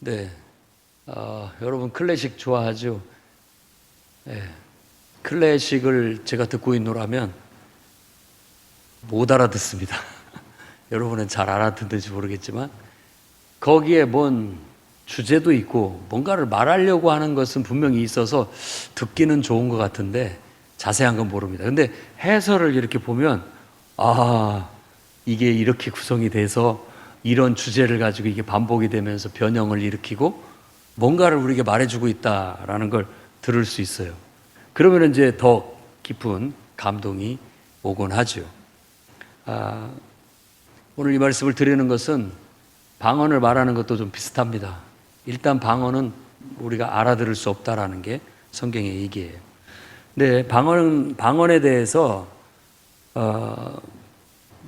네, 여러분 클래식 좋아하죠? 네, 클래식을 제가 듣고 있노라면 못 알아듣습니다. 여러분은 잘 알아듣는지 모르겠지만 거기에 뭔 주제도 있고 뭔가를 말하려고 하는 것은 분명히 있어서 듣기는 좋은 것 같은데 자세한 건 모릅니다. 근데 해설을 이렇게 보면 이게 이렇게 구성이 돼서 이런 주제를 가지고 이게 반복이 되면서 변형을 일으키고 뭔가를 우리에게 말해주고 있다라는 걸 들을 수 있어요. 그러면 이제 더 깊은 감동이 오곤 하죠. 오늘 이 말씀을 드리는 것은 방언을 말하는 것도 좀 비슷합니다. 일단 방언은 우리가 알아들을 수 없다라는 게 성경의 얘기예요. 근데 방언에 대해서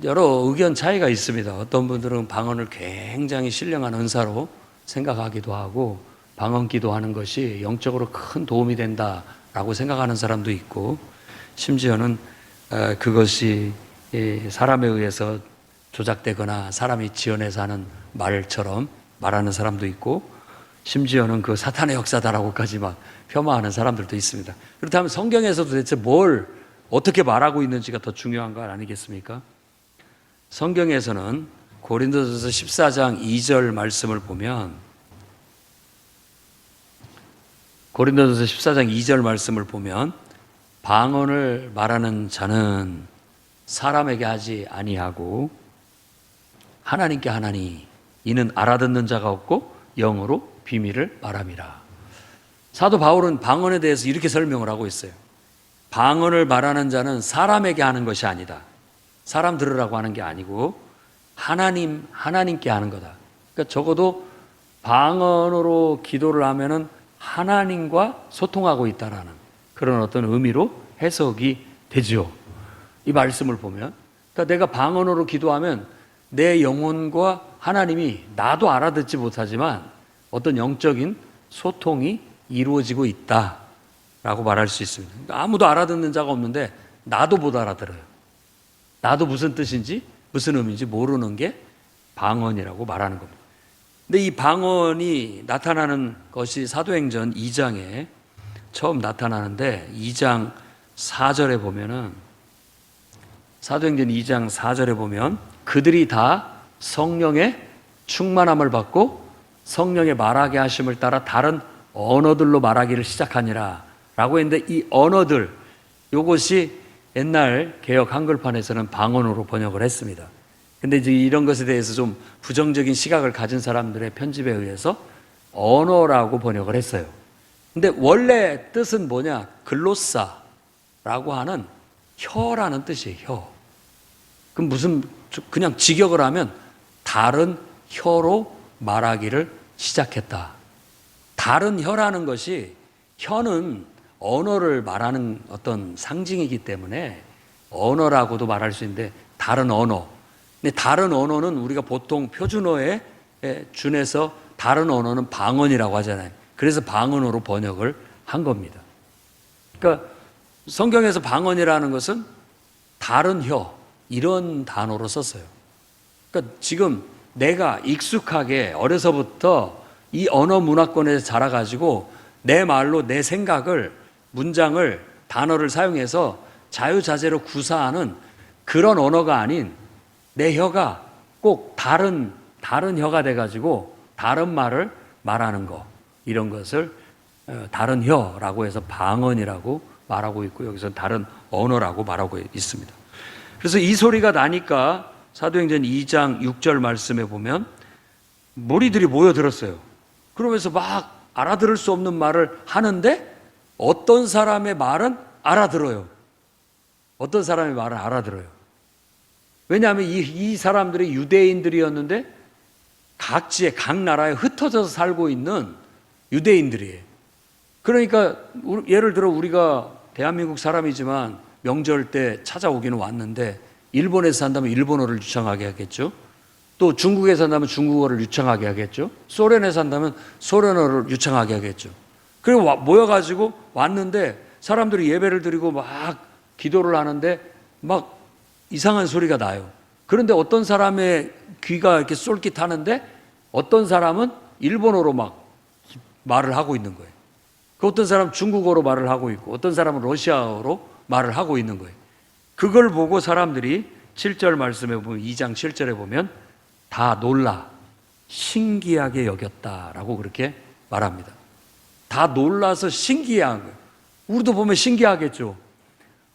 여러 의견 차이가 있습니다. 어떤 분들은 방언을 굉장히 신령한 은사로 생각하기도 하고 방언 기도하는 것이 영적으로 큰 도움이 된다라고 생각하는 사람도 있고, 심지어는 그것이 사람에 의해서 조작되거나 사람이 지어내서 하는 말처럼 말하는 사람도 있고, 심지어는 그 사탄의 역사다라고까지 막 폄하하는 사람들도 있습니다. 그렇다면 성경에서도 대체 뭘 어떻게 말하고 있는지가 더 중요한 거 아니겠습니까? 성경에서는 고린도전서 14장 2절 말씀을 보면, 고린도전서 14장 2절 말씀을 보면 방언을 말하는 자는 사람에게 하지 아니하고 하나님께 하나니 이는 알아듣는 자가 없고 영으로 비밀을 말함이라. 사도 바울은 방언에 대해서 이렇게 설명을 하고 있어요. 방언을 말하는 자는 사람에게 하는 것이 아니다. 사람 들으라고 하는 게 아니고 하나님께 하는 거다. 그러니까 적어도 방언으로 기도를 하면은 하나님과 소통하고 있다라는 그런 어떤 의미로 해석이 되죠. 이 말씀을 보면, 그러니까 내가 방언으로 기도하면 내 영혼과 하나님이 나도 알아듣지 못하지만 어떤 영적인 소통이 이루어지고 있다라고 말할 수 있습니다. 그러니까 아무도 알아듣는 자가 없는데 나도 못 알아들어요. 나도 무슨 뜻인지 무슨 의미인지 모르는 게 방언이라고 말하는 겁니다. 근데 이 방언이 나타나는 것이 사도행전 2장에 처음 나타나는데, 2장 4절에 보면은, 사도행전 2장 4절에 보면 그들이 다 성령의 충만함을 받고 성령의 말하게 하심을 따라 다른 언어들로 말하기를 시작하니라 라고 했는데, 이 언어들, 이것이 옛날 개역 한글판에서는 방언으로 번역을 했습니다. 근데 이제 이런 것에 대해서 좀 부정적인 시각을 가진 사람들의 편집에 의해서 언어라고 번역을 했어요. 근데 원래 뜻은 뭐냐? 글로사라고 하는 혀라는 뜻이에요. 혀. 그럼 그냥 직역을 하면 다른 혀로 말하기를 시작했다. 다른 혀라는 것이, 혀는 언어를 말하는 어떤 상징이기 때문에 언어라고도 말할 수 있는데 다른 언어. 근데 다른 언어는 우리가 보통 표준어에 준해서 다른 언어는 방언이라고 하잖아요. 그래서 방언으로 번역을 한 겁니다. 그러니까 성경에서 방언이라는 것은 다른 혀, 이런 단어로 썼어요. 그러니까 지금 내가 익숙하게 어려서부터 이 언어 문화권에서 자라가지고 내 말로 내 생각을, 문장을, 단어를 사용해서 자유자재로 구사하는 그런 언어가 아닌 내 혀가 꼭 다른 혀가 돼가지고 다른 말을 말하는 거, 이런 것을 다른 혀라고 해서 방언이라고 말하고 있고, 여기서 다른 언어라고 말하고 있습니다. 그래서 이 소리가 나니까 사도행전 2장 6절 말씀에 보면 무리들이 모여들었어요. 그러면서 막 알아들을 수 없는 말을 하는데 어떤 사람의 말은 알아들어요. 어떤 사람의 말은 알아들어요. 왜냐하면 이 사람들이 유대인들이었는데 각지에, 각 나라에 흩어져서 살고 있는 유대인들이에요. 그러니까 예를 들어 우리가 대한민국 사람이지만 명절 때 찾아오기는 왔는데 일본에서 산다면 일본어를 유창하게 하겠죠. 또 중국에서 산다면 중국어를 유창하게 하겠죠. 소련에서 산다면 소련어를 유창하게 하겠죠. 그리고 모여가지고 왔는데 사람들이 예배를 드리고 막 기도를 하는데 막 이상한 소리가 나요. 그런데 어떤 사람의 귀가 이렇게 쏠깃하는데 어떤 사람은 일본어로 막 말을 하고 있는 거예요. 그 어떤 사람은 중국어로 말을 하고 있고 어떤 사람은 러시아어로 말을 하고 있는 거예요. 그걸 보고 사람들이 7절 말씀에 보면 2장 7절에 보면 다 놀라 신기하게 여겼다라고 그렇게 말합니다. 다 놀라서 신기한 거예요. 우리도 보면 신기하겠죠.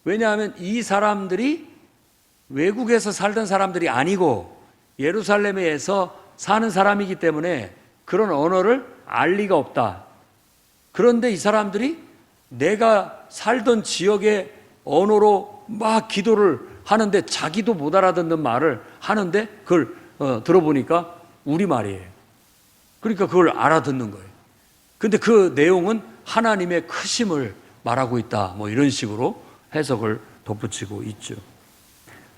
왜냐하면 이 사람들이 외국에서 살던 사람들이 아니고 예루살렘에서 사는 사람이기 때문에 그런 언어를 알 리가 없다. 그런데 이 사람들이 내가 살던 지역의 언어로 막 기도를 하는데 자기도 못 알아듣는 말을 하는데 그걸 들어보니까 우리말이에요. 그러니까 그걸 알아듣는 거예요. 근데 그 내용은 하나님의 크심을 말하고 있다. 뭐 이런 식으로 해석을 덧붙이고 있죠.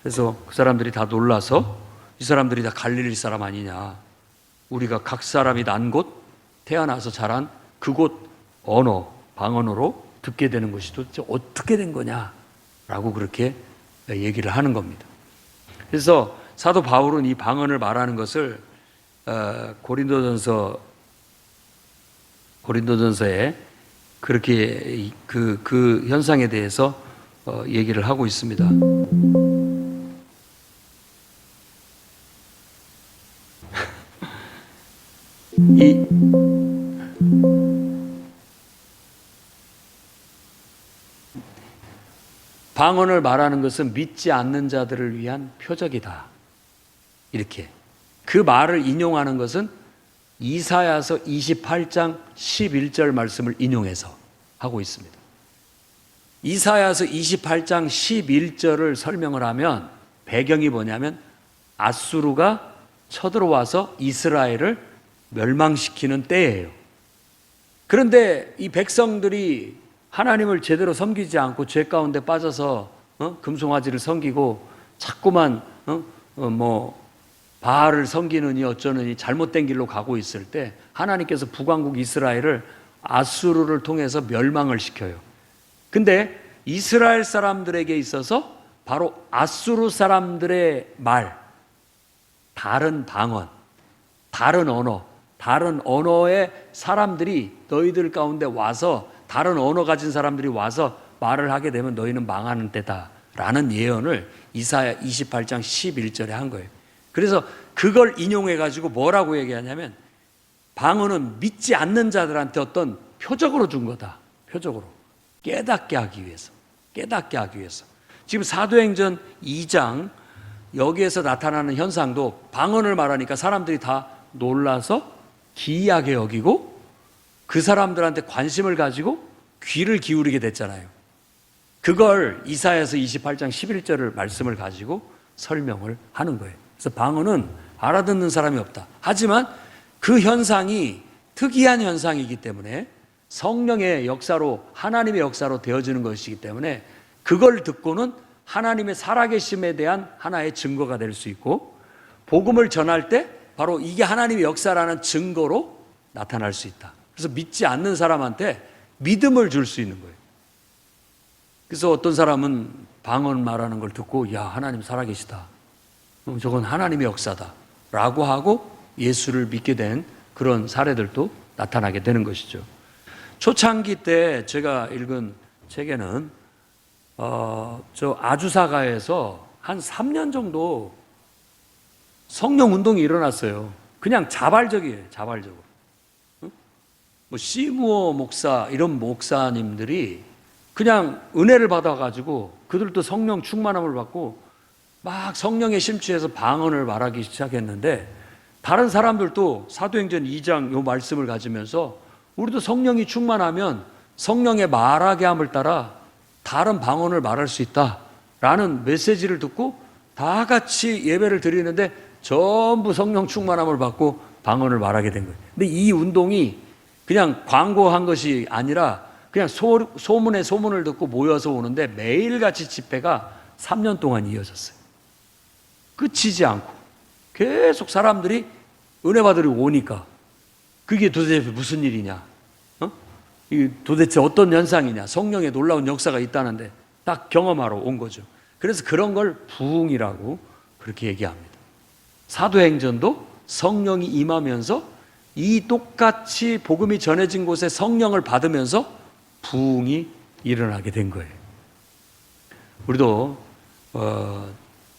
그래서 그 사람들이 다 놀라서 이 사람들이 다 갈릴리 사람 아니냐. 우리가 각 사람이 난 곳, 태어나서 자란 그곳 언어, 방언으로 듣게 되는 것이 도대체 어떻게 된 거냐라고 그렇게 얘기를 하는 겁니다. 그래서 사도 바울은 이 방언을 말하는 것을 고린도전서에 그렇게 그 현상에 대해서 얘기를 하고 있습니다. 이 방언을 말하는 것은 믿지 않는 자들을 위한 표적이다. 이렇게 그 말을 인용하는 것은 이사야서 28장 11절 말씀을 인용해서 하고 있습니다. 이사야서 28장 11절을 설명을 하면 배경이 뭐냐면 아수르가 쳐들어와서 이스라엘을 멸망시키는 때예요. 그런데 이 백성들이 하나님을 제대로 섬기지 않고 죄 가운데 빠져서 금송아지를 섬기고 자꾸만 바알을 섬기느니 어쩌느니 잘못된 길로 가고 있을 때 하나님께서 북왕국 이스라엘을 아수르를 통해서 멸망을 시켜요. 근데 이스라엘 사람들에게 있어서 바로 아수르 사람들의 말, 다른 방언, 다른 언어, 다른 언어의 사람들이 너희들 가운데 와서 다른 언어 가진 사람들이 와서 말을 하게 되면 너희는 망하는 때다 라는 예언을 이사야 28장 11절에 한 거예요. 그래서 그걸 인용해 가지고 뭐라고 얘기하냐면 방언은 믿지 않는 자들한테 어떤 표적으로 준 거다. 표적으로 깨닫게 하기 위해서, 깨닫게 하기 위해서. 지금 사도행전 2장 여기에서 나타나는 현상도 방언을 말하니까 사람들이 다 놀라서 기이하게 여기고 그 사람들한테 관심을 가지고 귀를 기울이게 됐잖아요. 그걸 이사야서 28장 11절을 말씀을 가지고 설명을 하는 거예요. 그래서 방언은 알아듣는 사람이 없다. 하지만 그 현상이 특이한 현상이기 때문에 성령의 역사로, 하나님의 역사로 되어지는 것이기 때문에 그걸 듣고는 하나님의 살아계심에 대한 하나의 증거가 될 수 있고 복음을 전할 때 바로 이게 하나님의 역사라는 증거로 나타날 수 있다. 그래서 믿지 않는 사람한테 믿음을 줄 수 있는 거예요. 그래서 어떤 사람은 방언 말하는 걸 듣고 야, 하나님 살아계시다. 저건 하나님의 역사다 라고 하고 예수를 믿게 된 그런 사례들도 나타나게 되는 것이죠. 초창기 때 제가 읽은 책에는 저 아주사가에서 한 3년 정도 성령 운동이 일어났어요. 그냥 자발적이에요. 자발적으로. 뭐 시무어 목사 이런 목사님들이 그냥 은혜를 받아가지고 그들도 성령 충만함을 받고 막 성령에 심취해서 방언을 말하기 시작했는데 다른 사람들도 사도행전 2장 요 말씀을 가지면서 우리도 성령이 충만하면 성령의 말하게 함을 따라 다른 방언을 말할 수 있다라는 메시지를 듣고 다 같이 예배를 드리는데 전부 성령 충만함을 받고 방언을 말하게 된 거예요. 근데 이 운동이 그냥 광고한 것이 아니라 그냥 소문에 소문을 듣고 모여서 오는데 매일같이 집회가 3년 동안 이어졌어요. 끝이지 않고 계속 사람들이 은혜 받으러 오니까 그게 도대체 무슨 일이냐? 이게 도대체 어떤 현상이냐? 성령의 놀라운 역사가 있다는데 딱 경험하러 온 거죠. 그래서 그런 걸 부흥이라고 그렇게 얘기합니다. 사도행전도 성령이 임하면서 이 똑같이 복음이 전해진 곳에 성령을 받으면서 부흥이 일어나게 된 거예요. 우리도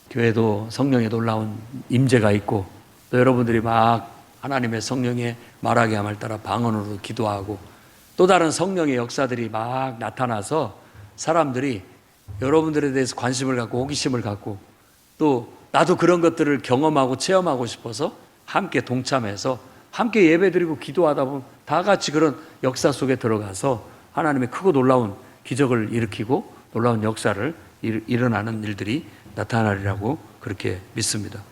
교회도 성령의 놀라운 임재가 있고, 또 여러분들이 막 하나님의 성령의 말하게 함을 따라 방언으로 기도하고, 또 다른 성령의 역사들이 막 나타나서 사람들이 여러분들에 대해서 관심을 갖고 호기심을 갖고, 또 나도 그런 것들을 경험하고 체험하고 싶어서 함께 동참해서 함께 예배드리고 기도하다 보면 다 같이 그런 역사 속에 들어가서 하나님의 크고 놀라운 기적을 일으키고 놀라운 역사를 일어나는 일들이 나타나리라고 그렇게 믿습니다.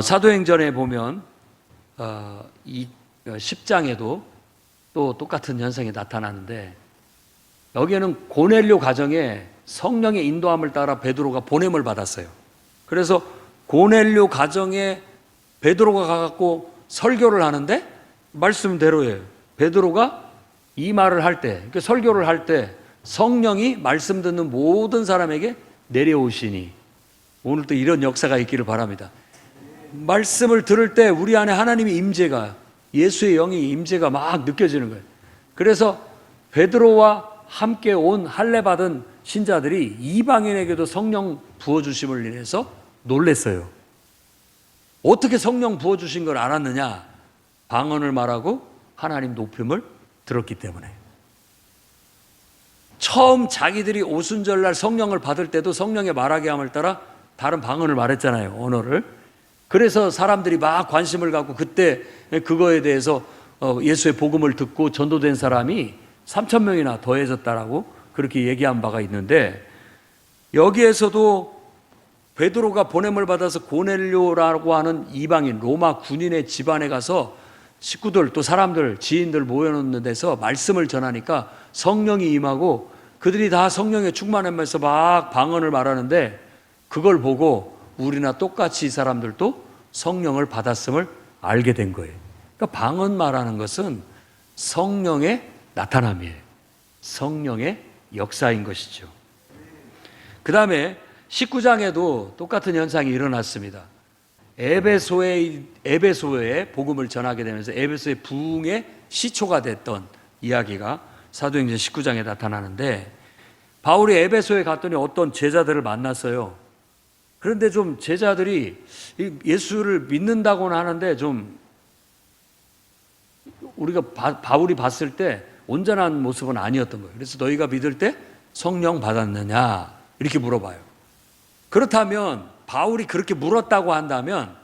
사도행전에 보면 이 10장에도 또 똑같은 현상이 나타나는데, 여기에는 고넬료 가정에 성령의 인도함을 따라 베드로가 보냄을 받았어요. 그래서 고넬료 가정에 베드로가 가갖고 설교를 하는데 말씀대로예요. 베드로가 이 말을 할 때, 그러니까 설교를 할 때 성령이 말씀 듣는 모든 사람에게 내려오시니, 오늘 또 이런 역사가 있기를 바랍니다. 말씀을 들을 때 우리 안에 하나님의 임재가, 예수의 영이 임재가 막 느껴지는 거예요. 그래서 베드로와 함께 온 할례 받은 신자들이 이방인에게도 성령 부어주심을 인해서 놀랬어요. 어떻게 성령 부어주신 걸 알았느냐? 방언을 말하고 하나님 높임을 들었기 때문에. 처음 자기들이 오순절날 성령을 받을 때도 성령의 말하게 함을 따라 다른 방언을 말했잖아요, 언어를. 그래서 사람들이 막 관심을 갖고 그때 그거에 대해서 예수의 복음을 듣고 전도된 사람이 3,000명이나 더해졌다라고 그렇게 얘기한 바가 있는데, 여기에서도 베드로가 보냄을 받아서 고넬료라고 하는 이방인 로마 군인의 집안에 가서 식구들 또 사람들 지인들 모여놓는 데서 말씀을 전하니까 성령이 임하고 그들이 다 성령에 충만하면서 막 방언을 말하는데, 그걸 보고 우리나 똑같이 이 사람들도 성령을 받았음을 알게 된 거예요. 그러니까 방언 말하는 것은 성령의 나타남이에요. 성령의 역사인 것이죠. 그 다음에 19장에도 똑같은 현상이 일어났습니다. 에베소에 복음을 전하게 되면서 에베소의 부흥의 시초가 됐던 이야기가 사도행전 19장에 나타나는데, 바울이 에베소에 갔더니 어떤 제자들을 만났어요. 그런데 좀 제자들이 예수를 믿는다고는 하는데 좀 우리가 바울이 봤을 때 온전한 모습은 아니었던 거예요. 그래서 너희가 믿을 때 성령 받았느냐 이렇게 물어봐요. 그렇다면 바울이 그렇게 물었다고 한다면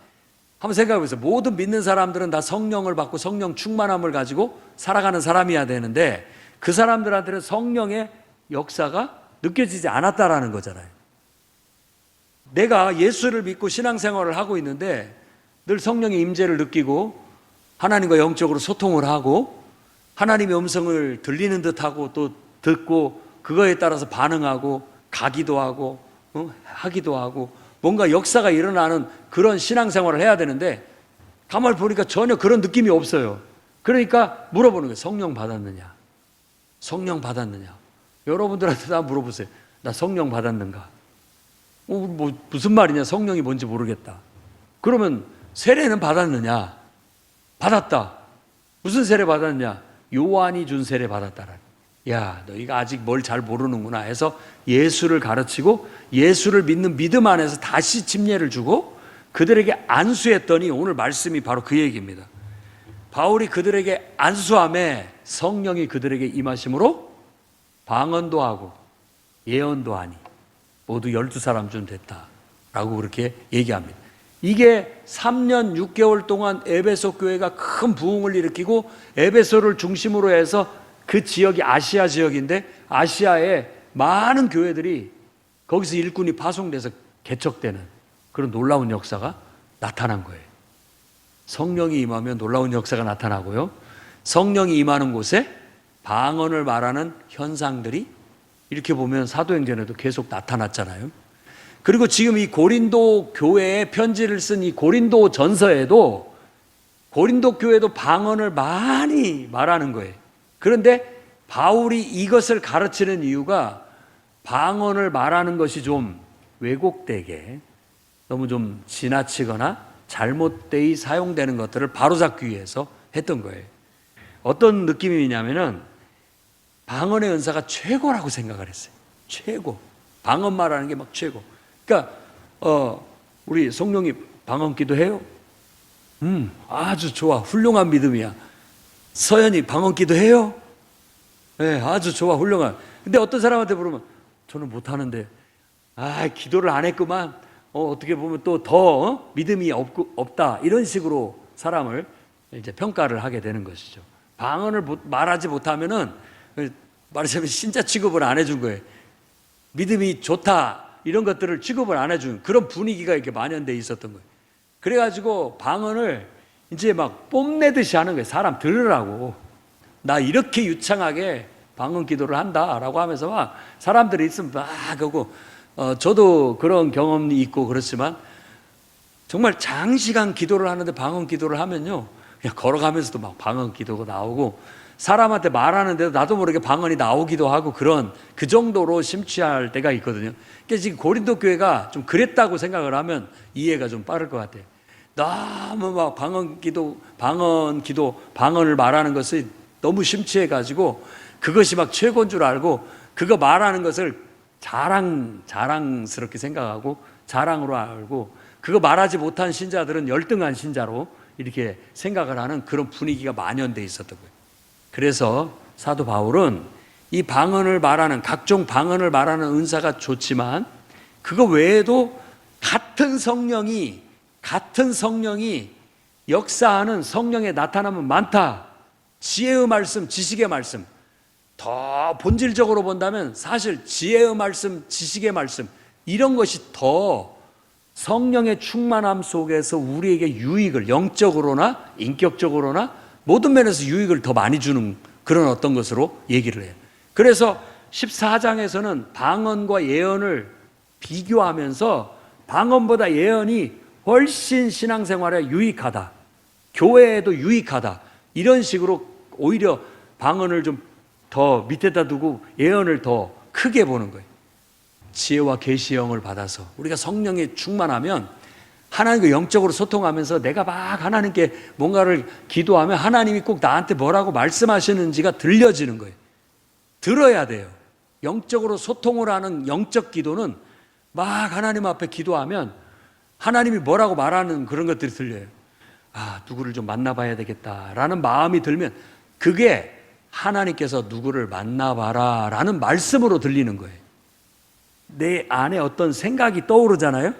한번 생각해 보세요. 모든 믿는 사람들은 다 성령을 받고 성령 충만함을 가지고 살아가는 사람이어야 되는데, 그 사람들한테는 성령의 역사가 느껴지지 않았다라는 거잖아요. 내가 예수를 믿고 신앙생활을 하고 있는데 늘 성령의 임재를 느끼고 하나님과 영적으로 소통을 하고 하나님의 음성을 들리는 듯하고 또 듣고 그거에 따라서 반응하고 가기도 하고 하기도 하고 뭔가 역사가 일어나는 그런 신앙생활을 해야 되는데, 가만히 보니까 전혀 그런 느낌이 없어요. 그러니까 물어보는 거예요. 성령 받았느냐? 성령 받았느냐? 여러분들한테 다 물어보세요. 나 성령 받았는가? 무슨 말이냐? 성령이 뭔지 모르겠다. 그러면 세례는 받았느냐? 받았다. 무슨 세례 받았느냐? 요한이 준 세례 받았다라. 야, 너희가 아직 뭘 잘 모르는구나 해서 예수를 가르치고 예수를 믿는 믿음 안에서 다시 침례를 주고 그들에게 안수했더니, 오늘 말씀이 바로 그 얘기입니다. 바울이 그들에게 안수함에 성령이 그들에게 임하심으로 방언도 하고 예언도 하니 모두 12사람쯤 됐다라고 그렇게 얘기합니다. 이게 3년 6개월 동안 에베소 교회가 큰 부흥을 일으키고, 에베소를 중심으로 해서 그 지역이 아시아 지역인데 아시아에 많은 교회들이 거기서 일꾼이 파송돼서 개척되는 그런 놀라운 역사가 나타난 거예요. 성령이 임하면 놀라운 역사가 나타나고요, 성령이 임하는 곳에 방언을 말하는 현상들이 이렇게 보면 사도행전에도 계속 나타났잖아요. 그리고 지금 이 고린도 교회에 편지를 쓴 이 고린도 전서에도 고린도 교회도 방언을 많이 말하는 거예요. 그런데 바울이 이것을 가르치는 이유가 방언을 말하는 것이 좀 왜곡되게 너무 좀 지나치거나 잘못되이 사용되는 것들을 바로잡기 위해서 했던 거예요. 어떤 느낌이냐면은 방언의 은사가 최고라고 생각을 했어요. 최고. 방언 말하는 게 막 최고. 그러니까 우리 성령이 방언 기도해요? 아주 좋아. 훌륭한 믿음이야. 서연이 방언 기도해요? 네, 아주 좋아. 훌륭한. 근데 어떤 사람한테 물으면 저는 못하는데 기도를 안 했구만. 어떻게 보면 또 더 믿음이 없다. 이런 식으로 사람을 이제 평가를 하게 되는 것이죠. 방언을 말하지 못하면은 말하자면 신자 취급을 안 해준 거예요. 믿음이 좋다. 이런 것들을 취급을 안 해준 그런 분위기가 이렇게 만연돼 있었던 거예요. 그래가지고 방언을 이제 막 뽐내듯이 하는 거예요. 사람 들으라고. 나 이렇게 유창하게 방언 기도를 한다라고 하면서 막 사람들이 있으면 막 하고 저도 그런 경험이 있고 그렇지만 정말 장시간 기도를 하는데 방언 기도를 하면요 그냥 걸어가면서도 막 방언 기도가 나오고 사람한테 말하는데도 나도 모르게 방언이 나오기도 하고 그런 그 정도로 심취할 때가 있거든요. 그러니까 지금 고린도 교회가 좀 그랬다고 생각을 하면 이해가 좀 빠를 것 같아요. 너무 막 방언을 말하는 것을 너무 심취해가지고 그것이 막 최고인 줄 알고 그거 말하는 것을 자랑스럽게 생각하고 자랑으로 알고 그거 말하지 못한 신자들은 열등한 신자로 이렇게 생각을 하는 그런 분위기가 만연돼 있었던 거예요. 그래서 사도 바울은 이 방언을 말하는 각종 방언을 말하는 은사가 좋지만 그거 외에도 같은 성령이 역사하는 성령의 나타남은 많다. 지혜의 말씀, 지식의 말씀. 더 본질적으로 본다면 사실 지혜의 말씀, 지식의 말씀 이런 것이 더 성령의 충만함 속에서 우리에게 유익을 영적으로나 인격적으로나 모든 면에서 유익을 더 많이 주는 그런 어떤 것으로 얘기를 해요. 그래서 14장에서는 방언과 예언을 비교하면서 방언보다 예언이 훨씬 신앙생활에 유익하다. 교회에도 유익하다. 이런 식으로 오히려 방언을 좀 더 밑에다 두고 예언을 더 크게 보는 거예요. 지혜와 계시의 영을 받아서 우리가 성령에 충만하면 하나님과 영적으로 소통하면서 내가 막 하나님께 뭔가를 기도하면 하나님이 꼭 나한테 뭐라고 말씀하시는지가 들려지는 거예요. 들어야 돼요. 영적으로 소통을 하는 영적 기도는 막 하나님 앞에 기도하면 하나님이 뭐라고 말하는 그런 것들이 들려요. 누구를 좀 만나봐야 되겠다라는 마음이 들면 그게 하나님께서 누구를 만나봐라 라는 말씀으로 들리는 거예요. 내 안에 어떤 생각이 떠오르잖아요.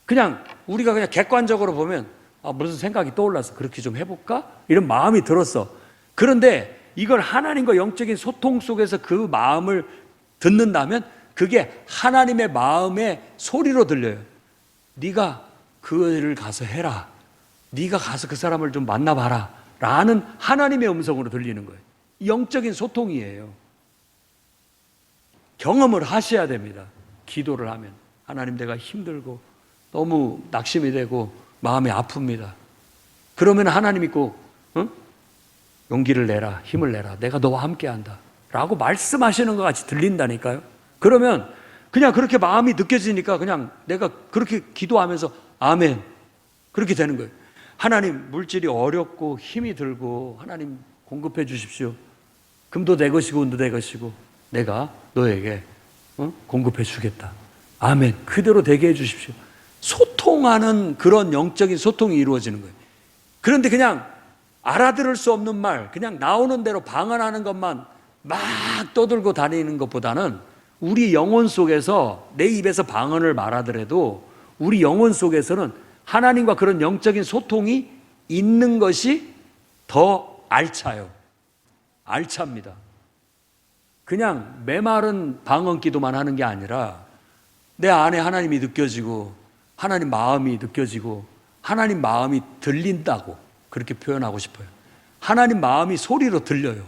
그냥 우리가 그냥 객관적으로 보면 무슨 생각이 떠올라서 그렇게 좀 해볼까? 이런 마음이 들었어. 그런데 이걸 하나님과 영적인 소통 속에서 그 마음을 듣는다면 그게 하나님의 마음의 소리로 들려요. 네가 그 일을 가서 해라. 네가 가서 그 사람을 좀 만나봐라 라는 하나님의 음성으로 들리는 거예요. 영적인 소통이에요. 경험을 하셔야 됩니다. 기도를 하면 하나님 내가 힘들고 너무 낙심이 되고 마음이 아픕니다. 그러면 하나님이 꼭 용기를 내라, 힘을 내라, 내가 너와 함께한다 라고 말씀하시는 것 같이 들린다니까요. 그러면 그냥 그렇게 마음이 느껴지니까 그냥 내가 그렇게 기도하면서 아멘 그렇게 되는 거예요. 하나님 물질이 어렵고 힘이 들고 하나님 공급해 주십시오. 금도 내 것이고 은도 내 것이고 내가 너에게 공급해 주겠다. 아멘. 그대로 되게 해 주십시오. 소통하는 그런 영적인 소통이 이루어지는 거예요. 그런데 그냥 알아들을 수 없는 말, 그냥 나오는 대로 방언하는 것만 막 떠들고 다니는 것보다는 우리 영혼 속에서 내 입에서 방언을 말하더라도 우리 영혼 속에서는 하나님과 그런 영적인 소통이 있는 것이 더 알차요. 알찹니다. 그냥 메마른 방언 기도만 하는 게 아니라 내 안에 하나님이 느껴지고 하나님 마음이 느껴지고 하나님 마음이 들린다고 그렇게 표현하고 싶어요. 하나님 마음이 소리로 들려요.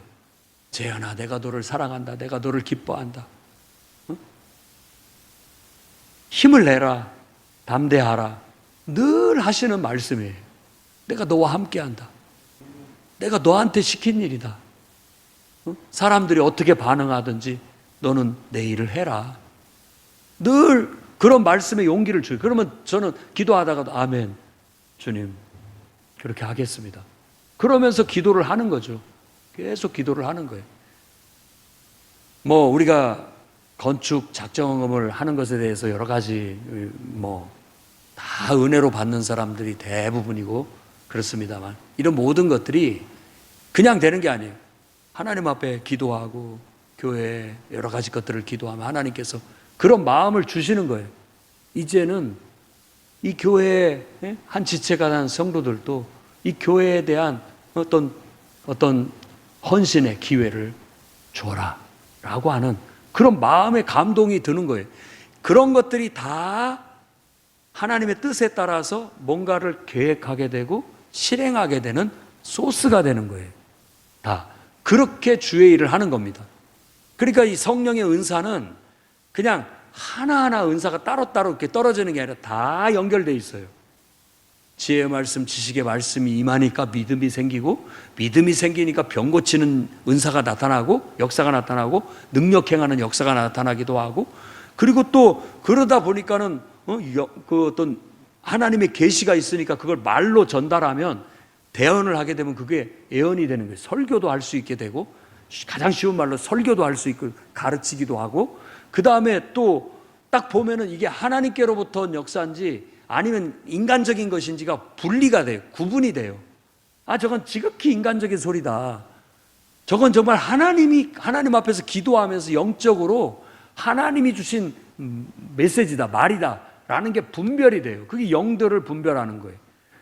재현아, 내가 너를 사랑한다. 내가 너를 기뻐한다. 응? 힘을 내라. 담대하라. 늘 하시는 말씀이에요. 내가 너와 함께한다. 내가 너한테 시킨 일이다. 사람들이 어떻게 반응하든지 너는 내 일을 해라. 늘 그런 말씀에 용기를 줘요. 그러면 저는 기도하다가도 아멘 주님 그렇게 하겠습니다. 그러면서 기도를 하는 거죠. 계속 기도를 하는 거예요. 뭐 우리가 건축 작정을 하는 것에 대해서 여러 가지 다 은혜로 받는 사람들이 대부분이고 그렇습니다만, 이런 모든 것들이 그냥 되는 게 아니에요. 하나님 앞에 기도하고 교회에 여러 가지 것들을 기도하면 하나님께서 그런 마음을 주시는 거예요. 이제는 이 교회의 한 지체가 된 성도들도 이 교회에 대한 어떤 헌신의 기회를 줘라 라고 하는 그런 마음의 감동이 드는 거예요. 그런 것들이 다 하나님의 뜻에 따라서 뭔가를 계획하게 되고 실행하게 되는 소스가 되는 거예요. 다 그렇게 주의 일을 하는 겁니다. 그러니까 이 성령의 은사는 그냥 하나하나 은사가 따로따로 이렇게 떨어지는 게 아니라 다 연결되어 있어요. 지혜의 말씀, 지식의 말씀이 임하니까 믿음이 생기고, 믿음이 생기니까 병 고치는 은사가 나타나고, 역사가 나타나고, 능력 행하는 역사가 나타나기도 하고, 그리고 또 그러다 보니까는 그 어떤 하나님의 계시가 있으니까 그걸 말로 전달하면, 대언을 하게 되면 그게 예언이 되는 거예요. 설교도 할 수 있게 되고, 가장 쉬운 말로 설교도 할 수 있고 가르치기도 하고, 그 다음에 또 딱 보면은 이게 하나님께로부터 온 역사인지 아니면 인간적인 것인지가 분리가 돼요. 구분이 돼요. 아, 저건 지극히 인간적인 소리다. 저건 정말 하나님 앞에서 기도하면서 영적으로 하나님이 주신 메시지다, 말이다 라는 게 분별이 돼요. 그게 영들을 분별하는 거예요.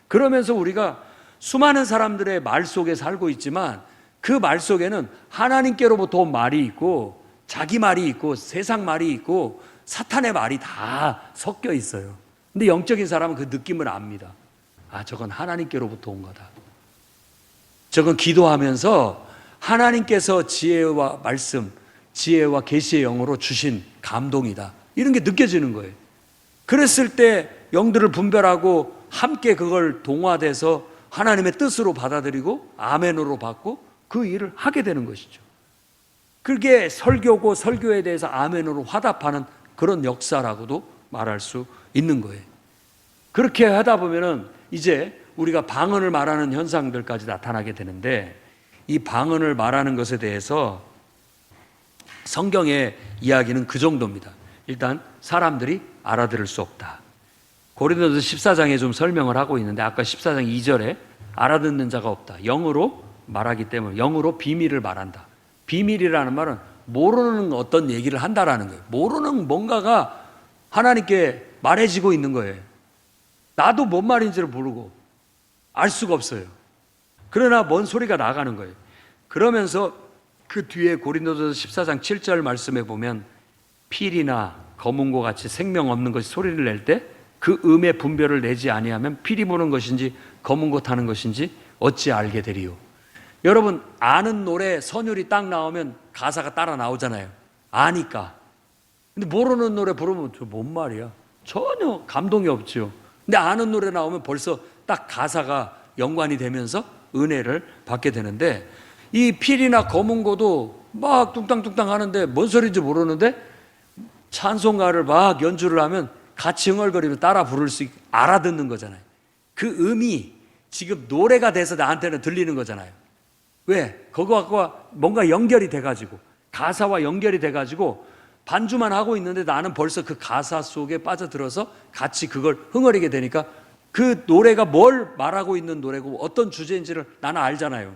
그러면서 우리가 수많은 사람들의 말 속에 살고 있지만 그 말 속에는 하나님께로부터 온 말이 있고, 자기 말이 있고, 세상 말이 있고, 사탄의 말이 다 섞여 있어요. 근데 영적인 사람은 그 느낌을 압니다. 아, 저건 하나님께로부터 온 거다. 저건 기도하면서 하나님께서 지혜와 말씀, 지혜와 계시의 영으로 주신 감동이다. 이런 게 느껴지는 거예요. 그랬을 때 영들을 분별하고 함께 그걸 동화돼서 하나님의 뜻으로 받아들이고 아멘으로 받고 그 일을 하게 되는 것이죠. 그게 설교고, 설교에 대해서 아멘으로 화답하는 그런 역사라고도 말할 수 있는 거예요. 그렇게 하다 보면은 이제 우리가 방언을 말하는 현상들까지 나타나게 되는데, 이 방언을 말하는 것에 대해서 성경의 이야기는 그 정도입니다. 일단 사람들이 알아들을 수 없다. 고린도서 14장에 좀 설명을 하고 있는데, 아까 14장 2절에 알아듣는 자가 없다. 영으로 말하기 때문에, 영으로 비밀을 말한다. 비밀이라는 말은 모르는 어떤 얘기를 한다라는 거예요. 모르는 뭔가가 하나님께 말해지고 있는 거예요. 나도 뭔 말인지를 모르고 알 수가 없어요. 그러나 뭔 소리가 나가는 거예요. 그러면서 그 뒤에 고린도서 14장 7절 말씀에 보면, 필이나 검은고 같이 생명 없는 것이 소리를 낼 때 그 음의 분별을 내지 아니하면 피리 부는 것인지 검은고 타는 것인지 어찌 알게 되리요. 여러분, 아는 노래 선율이 딱 나오면 가사가 따라 나오잖아요. 아니까. 근데 모르는 노래 부르면 저 뭔 말이야? 전혀 감동이 없죠. 근데 아는 노래 나오면 벌써 딱 가사가 연관이 되면서 은혜를 받게 되는데, 이 필이나 검은고도 막 뚱땅뚱땅 하는데 뭔 소리인지 모르는데 찬송가를 막 연주를 하면 같이 흥얼거리며 따라 부를 수 있게 알아듣는 거잖아요. 그 음이 지금 노래가 돼서 나한테는 들리는 거잖아요. 왜? 그거와 뭔가 연결이 돼가지고, 가사와 연결이 돼가지고 반주만 하고 있는데 나는 벌써 그 가사 속에 빠져들어서 같이 그걸 흥얼이게 되니까 그 노래가 뭘 말하고 있는 노래고 어떤 주제인지를 나는 알잖아요.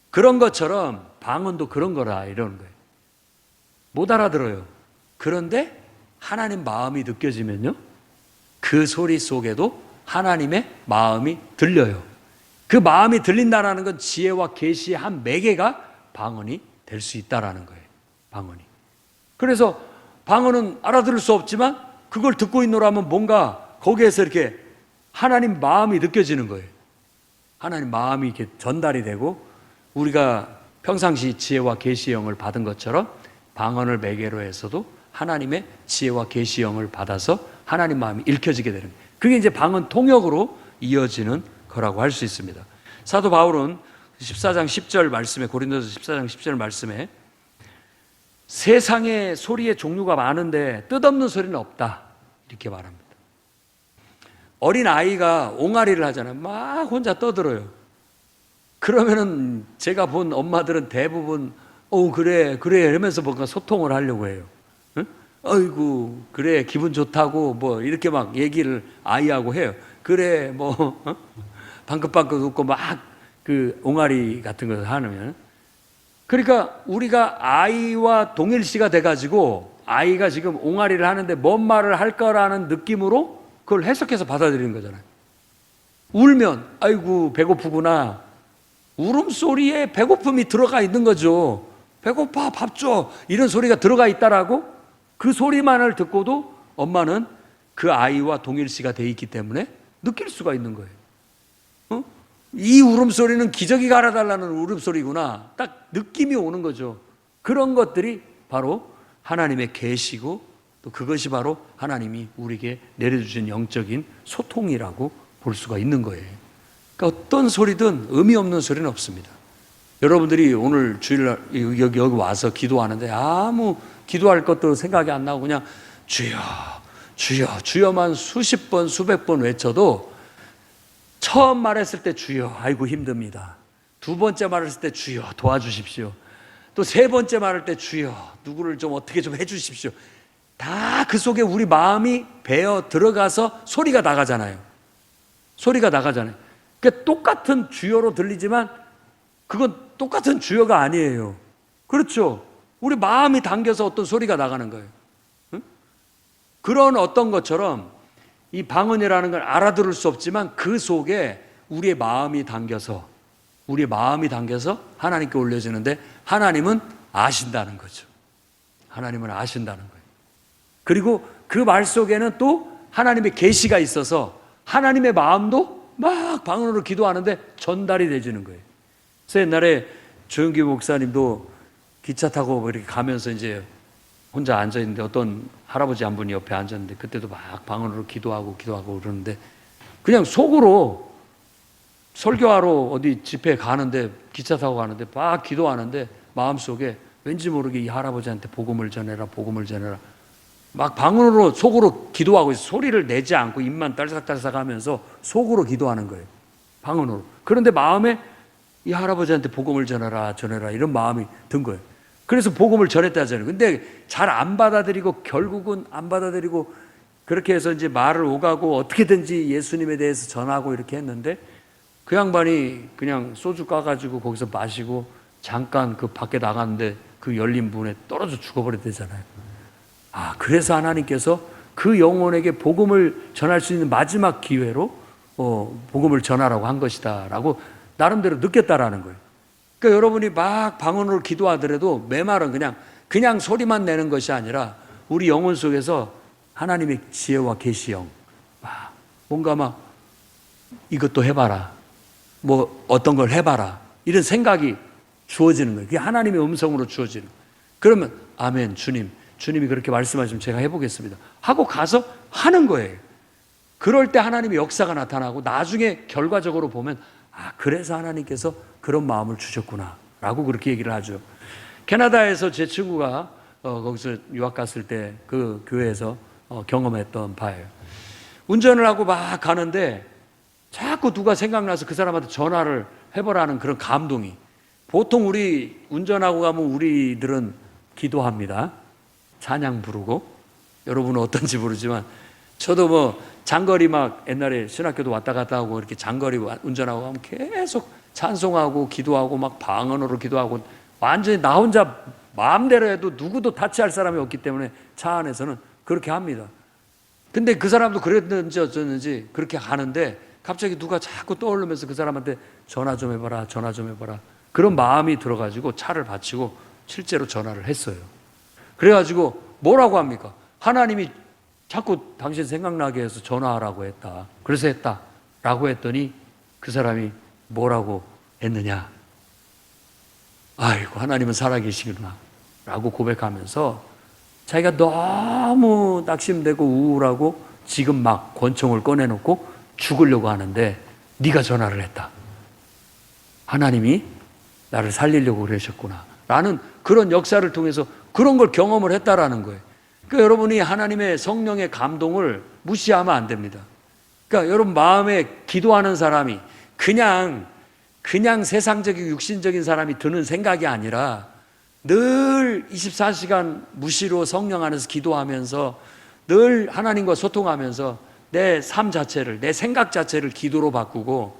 그런 것처럼 방언도 그런 거라 이러는 거예요. 못 알아들어요. 그런데 하나님 마음이 느껴지면요, 그 소리 속에도 하나님의 마음이 들려요. 그 마음이 들린다는 건 지혜와 계시의 한 매개가 방언이 될 수 있다는 거예요. 방언이. 그래서 방언은 알아들을 수 없지만 그걸 듣고 있노라면 뭔가 거기에서 이렇게 하나님 마음이 느껴지는 거예요. 하나님 마음이 이렇게 전달이 되고, 우리가 평상시 지혜와 계시의 영을 받은 것처럼 방언을 매개로 해서도 하나님의 지혜와 계시의 영을 받아서 하나님 마음이 읽혀지게 되는 거예요. 그게 이제 방언 통역으로 이어지는 거라고 할 수 있습니다. 사도 바울은 14장 10절 말씀에, 고린도서 14장 10절 말씀에 세상에 소리의 종류가 많은데 뜻없는 소리는 없다 이렇게 말합니다. 어린 아이가 옹알이를 하잖아요. 막 혼자 떠들어요. 그러면은 제가 본 엄마들은 대부분 그래 이러면서 뭔가 소통을 하려고 해요. 응? 어이구 그래 기분 좋다고 뭐 이렇게 막 얘기를 아이하고 해요. 그래 뭐 방긋방긋 웃고 막 그 옹알이 같은 것을 하면, 그러니까 우리가 아이와 동일시가 돼가지고 아이가 지금 옹알이를 하는데 뭔 말을 할 거라는 느낌으로 그걸 해석해서 받아들이는 거잖아요. 울면 아이고 배고프구나, 울음소리에 배고픔이 들어가 있는 거죠. 배고파 밥 줘 이런 소리가 들어가 있다라고 그 소리만을 듣고도 엄마는 그 아이와 동일시가 돼 있기 때문에 느낄 수가 있는 거예요. 이 울음소리는 기저귀가 갈아달라는 울음소리구나 딱 느낌이 오는 거죠. 그런 것들이 바로 하나님의 계시고 또 그것이 바로 하나님이 우리에게 내려주신 영적인 소통이라고 볼 수가 있는 거예요. 그러니까 어떤 소리든 의미 없는 소리는 없습니다. 여러분들이 오늘 주일날 여기 와서 기도하는데 아무 기도할 것도 생각이 안 나고 그냥 주여 주여 주여만 수십 번 수백 번 외쳐도 처음 말했을 때 주여 아이고 힘듭니다. 두 번째 말했을 때 주여 도와주십시오. 또 세 번째 말할 때 주여 누구를 좀 어떻게 좀 해주십시오. 다 그 속에 우리 마음이 배어 들어가서 소리가 나가잖아요. 소리가 나가잖아요. 그러니까 똑같은 주여로 들리지만 그건 똑같은 주여가 아니에요. 그렇죠? 우리 마음이 당겨서 어떤 소리가 나가는 거예요. 응? 그런 어떤 것처럼 이 방언이라는 걸 알아들을 수 없지만 그 속에 우리의 마음이 당겨서 하나님께 올려지는데 하나님은 아신다는 거죠. 하나님은 아신다는 거예요. 그리고 그 말 속에는 또 하나님의 계시가 있어서 하나님의 마음도 막 방언으로 기도하는데 전달이 되지는 거예요. 그래서 옛날에 조영기 목사님도 기차 타고 이렇게 가면서 이제 혼자 앉아있는데 어떤 할아버지 한 분이 옆에 앉았는데 그때도 막 방언으로 기도하고 그러는데 그냥 속으로 설교하러 어디 집회에 가는데 기차 타고 가는데 막 기도하는데 마음속에 왠지 모르게 이 할아버지한테 복음을 전해라 막 방언으로 속으로 기도하고 있어요. 소리를 내지 않고 입만 딸싹딸싹 하면서 속으로 기도하는 거예요. 방언으로. 그런데 마음에 이 할아버지한테 복음을 전해라 이런 마음이 든 거예요. 그래서 복음을 전했다잖아요. 근데 잘 안 받아들이고 결국은 안 받아들이고 그렇게 해서 이제 말을 오가고 어떻게든지 예수님에 대해서 전하고 이렇게 했는데 그 양반이 그냥 소주 까가지고 거기서 마시고 잠깐 그 밖에 나갔는데 그 열린 문에 떨어져 죽어버렸대잖아요. 그래서 하나님께서 그 영혼에게 복음을 전할 수 있는 마지막 기회로 복음을 전하라고 한 것이다 라고 나름대로 느꼈다라는 거예요. 그러니까 여러분이 막 방언으로 기도하더라도 내 말은 그냥 소리만 내는 것이 아니라 우리 영혼 속에서 하나님의 지혜와 계시영, 뭔가 막 이것도 해봐라, 뭐 어떤 걸 해봐라 이런 생각이 주어지는 거예요. 그게 하나님의 음성으로 주어지는 거예요. 그러면 아멘 주님이 그렇게 말씀하시면 제가 해보겠습니다 하고 가서 하는 거예요. 그럴 때 하나님의 역사가 나타나고 나중에 결과적으로 보면 그래서 하나님께서 그런 마음을 주셨구나 라고 그렇게 얘기를 하죠. 캐나다에서 제 친구가 거기서 유학 갔을 때 그 교회에서 경험했던 바예요. 운전을 하고 막 가는데 자꾸 누가 생각나서 그 사람한테 전화를 해보라는 그런 감동이. 보통 우리 운전하고 가면 우리들은 기도합니다. 찬양 부르고. 여러분은 어떤지 모르지만 저도 뭐 장거리 막 옛날에 신학교도 왔다 갔다 하고 이렇게 장거리 운전하고 가면 계속 찬송하고 기도하고 막 방언으로 기도하고 완전히 나 혼자 마음대로 해도 누구도 타치할 사람이 없기 때문에 차 안에서는 그렇게 합니다. 근데 그 사람도 그랬는지 어쩌는지 그렇게 하는데 갑자기 누가 자꾸 떠오르면서 그 사람한테 전화 좀 해봐라 그런 마음이 들어가지고 차를 바치고 실제로 전화를 했어요. 그래가지고 뭐라고 합니까? 하나님이 자꾸 당신 생각나게 해서 전화하라고 했다. 그래서 했다 라고 했더니 그 사람이 뭐라고 했느냐? 아이고 하나님은 살아계시구나 라고 고백하면서 자기가 너무 낙심되고 우울하고 지금 막 권총을 꺼내놓고 죽으려고 하는데 네가 전화를 했다. 하나님이 나를 살리려고 그러셨구나 라는 그런 역사를 통해서 그런 걸 경험을 했다라는 거예요. 그러니까 여러분이 하나님의 성령의 감동을 무시하면 안 됩니다. 그러니까 그러니까 여러분 마음에 기도하는 사람이 그냥 세상적이고 육신적인 사람이 드는 생각이 아니라 늘 24시간 무시로 성령 안에서 기도하면서 늘 하나님과 소통하면서 내 삶 자체를, 내 생각 자체를 기도로 바꾸고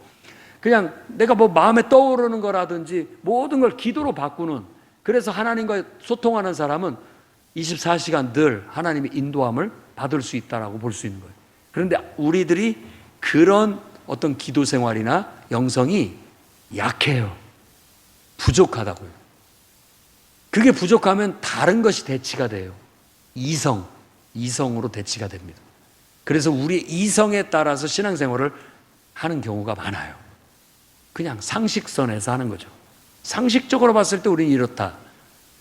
그냥 내가 뭐 마음에 떠오르는 거라든지 모든 걸 기도로 바꾸는, 그래서 하나님과 소통하는 사람은 24시간 늘 하나님의 인도함을 받을 수 있다라고 볼 수 있는 거예요. 그런데 우리들이 그런 어떤 기도 생활이나 영성이 약해요. 부족하다고요. 그게 부족하면 다른 것이 대치가 돼요. 이성으로 대치가 됩니다. 그래서 우리 이성에 따라서 신앙생활을 하는 경우가 많아요. 그냥 상식선에서 하는 거죠. 상식적으로 봤을 때 우리는 이렇다.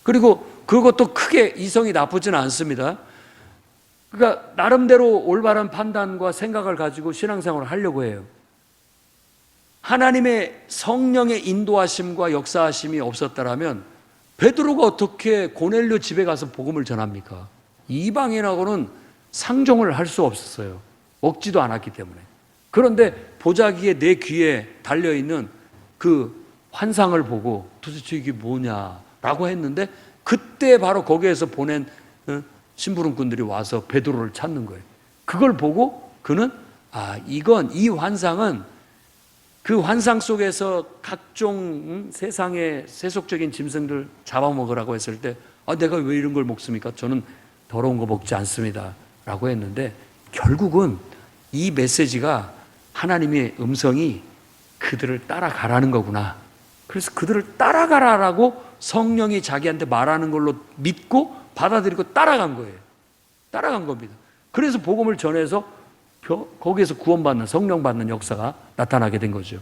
그리고 그것도 크게 이성이 나쁘지는 않습니다. 그러니까 나름대로 올바른 판단과 생각을 가지고 신앙생활을 하려고 해요. 하나님의 성령의 인도하심과 역사하심이 없었다라면 베드로가 어떻게 고넬료 집에 가서 복음을 전합니까? 이방인하고는 상종을 할 수 없었어요. 먹지도 않았기 때문에. 그런데 보자기에 내 귀에 달려있는 그 환상을 보고 도대체 이게 뭐냐라고 했는데 그때 바로 거기에서 보낸 심부름꾼들이 와서 베드로를 찾는 거예요. 그걸 보고 그는 이 환상은 그 환상 속에서 각종 세상의 세속적인 짐승들 잡아먹으라고 했을 때 내가 왜 이런 걸 먹습니까? 저는 더러운 거 먹지 않습니다 라고 했는데 결국은 이 메시지가 하나님의 음성이 그들을 따라가라는 거구나. 그래서 그들을 따라가라라고 성령이 자기한테 말하는 걸로 믿고 받아들이고 따라간 거예요. 따라간 겁니다. 그래서 복음을 전해서 거기에서 구원받는, 성령 받는 역사가 나타나게 된 거죠.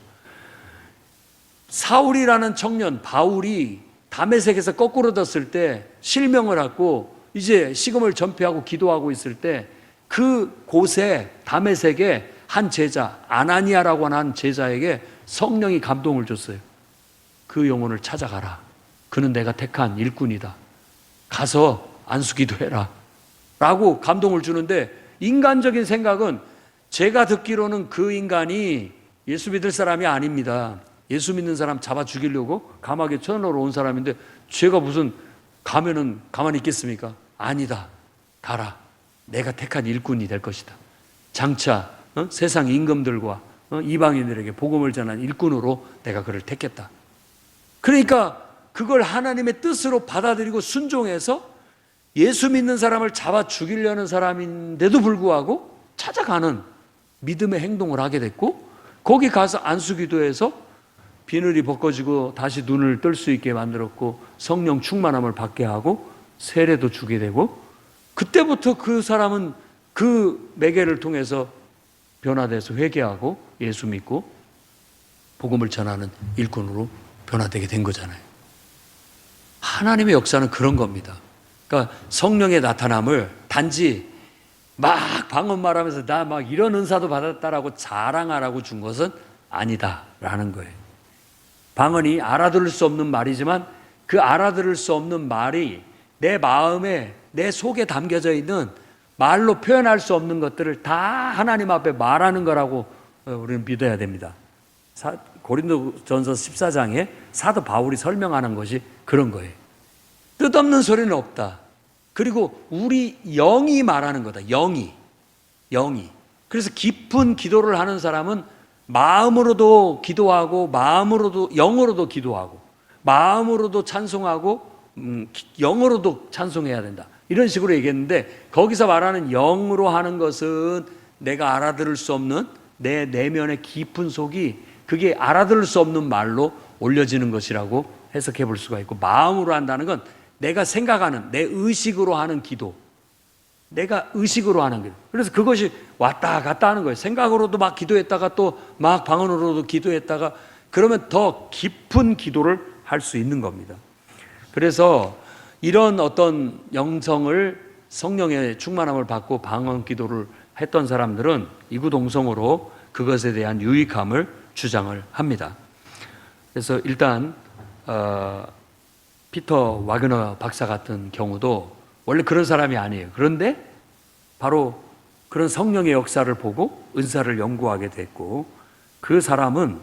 사울이라는 청년 바울이 다메섹에서 거꾸로 졌을 때 실명을 하고 이제 식음을 전폐하고 기도하고 있을 때 그 곳에 다메섹에 한 제자 아나니아라고 하는 제자에게 성령이 감동을 줬어요. 그 영혼을 찾아가라. 그는 내가 택한 일꾼이다. 가서 안수기도해라 라고 감동을 주는데, 인간적인 생각은 제가 듣기로는 그 인간이 예수 믿을 사람이 아닙니다. 예수 믿는 사람 잡아 죽이려고 감옥에 쳐넣으러 온 사람인데 제가 무슨 가면은 가만히 있겠습니까? 아니다. 가라. 내가 택한 일꾼이 될 것이다. 장차 세상 임금들과 이방인들에게 복음을 전한 일꾼으로 내가 그를 택했다. 그러니까 그걸 하나님의 뜻으로 받아들이고 순종해서 예수 믿는 사람을 잡아 죽이려는 사람인데도 불구하고 찾아가는 믿음의 행동을 하게 됐고, 거기 가서 안수기도해서 비늘이 벗겨지고 다시 눈을 뜰 수 있게 만들었고 성령 충만함을 받게 하고 세례도 주게 되고, 그때부터 그 사람은 그 매개를 통해서 변화돼서 회개하고 예수 믿고 복음을 전하는 일꾼으로 변화되게 된 거잖아요. 하나님의 역사는 그런 겁니다. 그러니까 성령의 나타남을 단지 막 방언 말하면서 나 막 이런 은사도 받았다라고 자랑하라고 준 것은 아니다라는 거예요. 방언이 알아들을 수 없는 말이지만 그 알아들을 수 없는 말이 내 마음에, 내 속에 담겨져 있는 말로 표현할 수 없는 것들을 다 하나님 앞에 말하는 거라고 우리는 믿어야 됩니다. 고린도전서 14장에 사도 바울이 설명하는 것이 그런 거예요. 뜻없는 소리는 없다. 그리고 우리 영이 말하는 거다. 영이. 그래서 깊은 기도를 하는 사람은 마음으로도 기도하고 영으로도 기도하고 마음으로도 찬송하고 영으로도 찬송해야 된다. 이런 식으로 얘기했는데, 거기서 말하는 영으로 하는 것은 내가 알아들을 수 없는 내 내면의 깊은 속이, 그게 알아들을 수 없는 말로 올려지는 것이라고 해석해 볼 수가 있고, 마음으로 한다는 건 내가 생각하는, 내 의식으로 하는 기도, 내가 의식으로 하는 기도. 그래서 그것이 왔다 갔다 하는 거예요. 생각으로도 막 기도했다가 또 막 방언으로도 기도했다가, 그러면 더 깊은 기도를 할 수 있는 겁니다. 그래서 이런 어떤 영성을, 성령의 충만함을 받고 방언 기도를 했던 사람들은 이구동성으로 그것에 대한 유익함을 주장을 합니다. 그래서 일단 피터 와그너 박사 같은 경우도 원래 그런 사람이 아니에요. 그런데 바로 그런 성령의 역사를 보고 은사를 연구하게 됐고, 그 사람은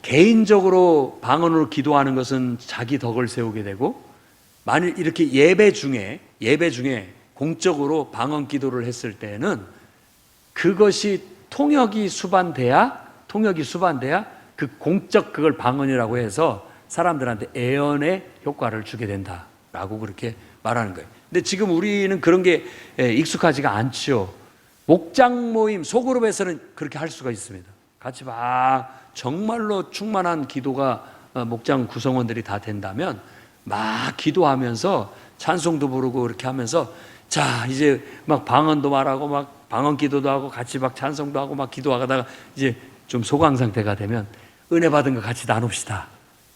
개인적으로 방언으로 기도하는 것은 자기 덕을 세우게 되고, 만일 이렇게 예배 중에 공적으로 방언 기도를 했을 때는 그것이 통역이 수반돼야 그 공적 그걸 방언이라고 해서 사람들한테 애언의 효과를 주게 된다라고 그렇게 말하는 거예요. 근데 지금 우리는 그런 게 익숙하지가 않죠. 목장 모임 소그룹에서는 그렇게 할 수가 있습니다. 같이 막 정말로 충만한 기도가 목장 구성원들이 다 된다면 막 기도하면서 찬송도 부르고 이렇게 하면서, 자 이제 막 방언도 말하고 막 방언 기도도 하고 같이 막 찬송도 하고 막 기도하다가 이제 좀 소강 상태가 되면 은혜 받은 거 같이 나눕시다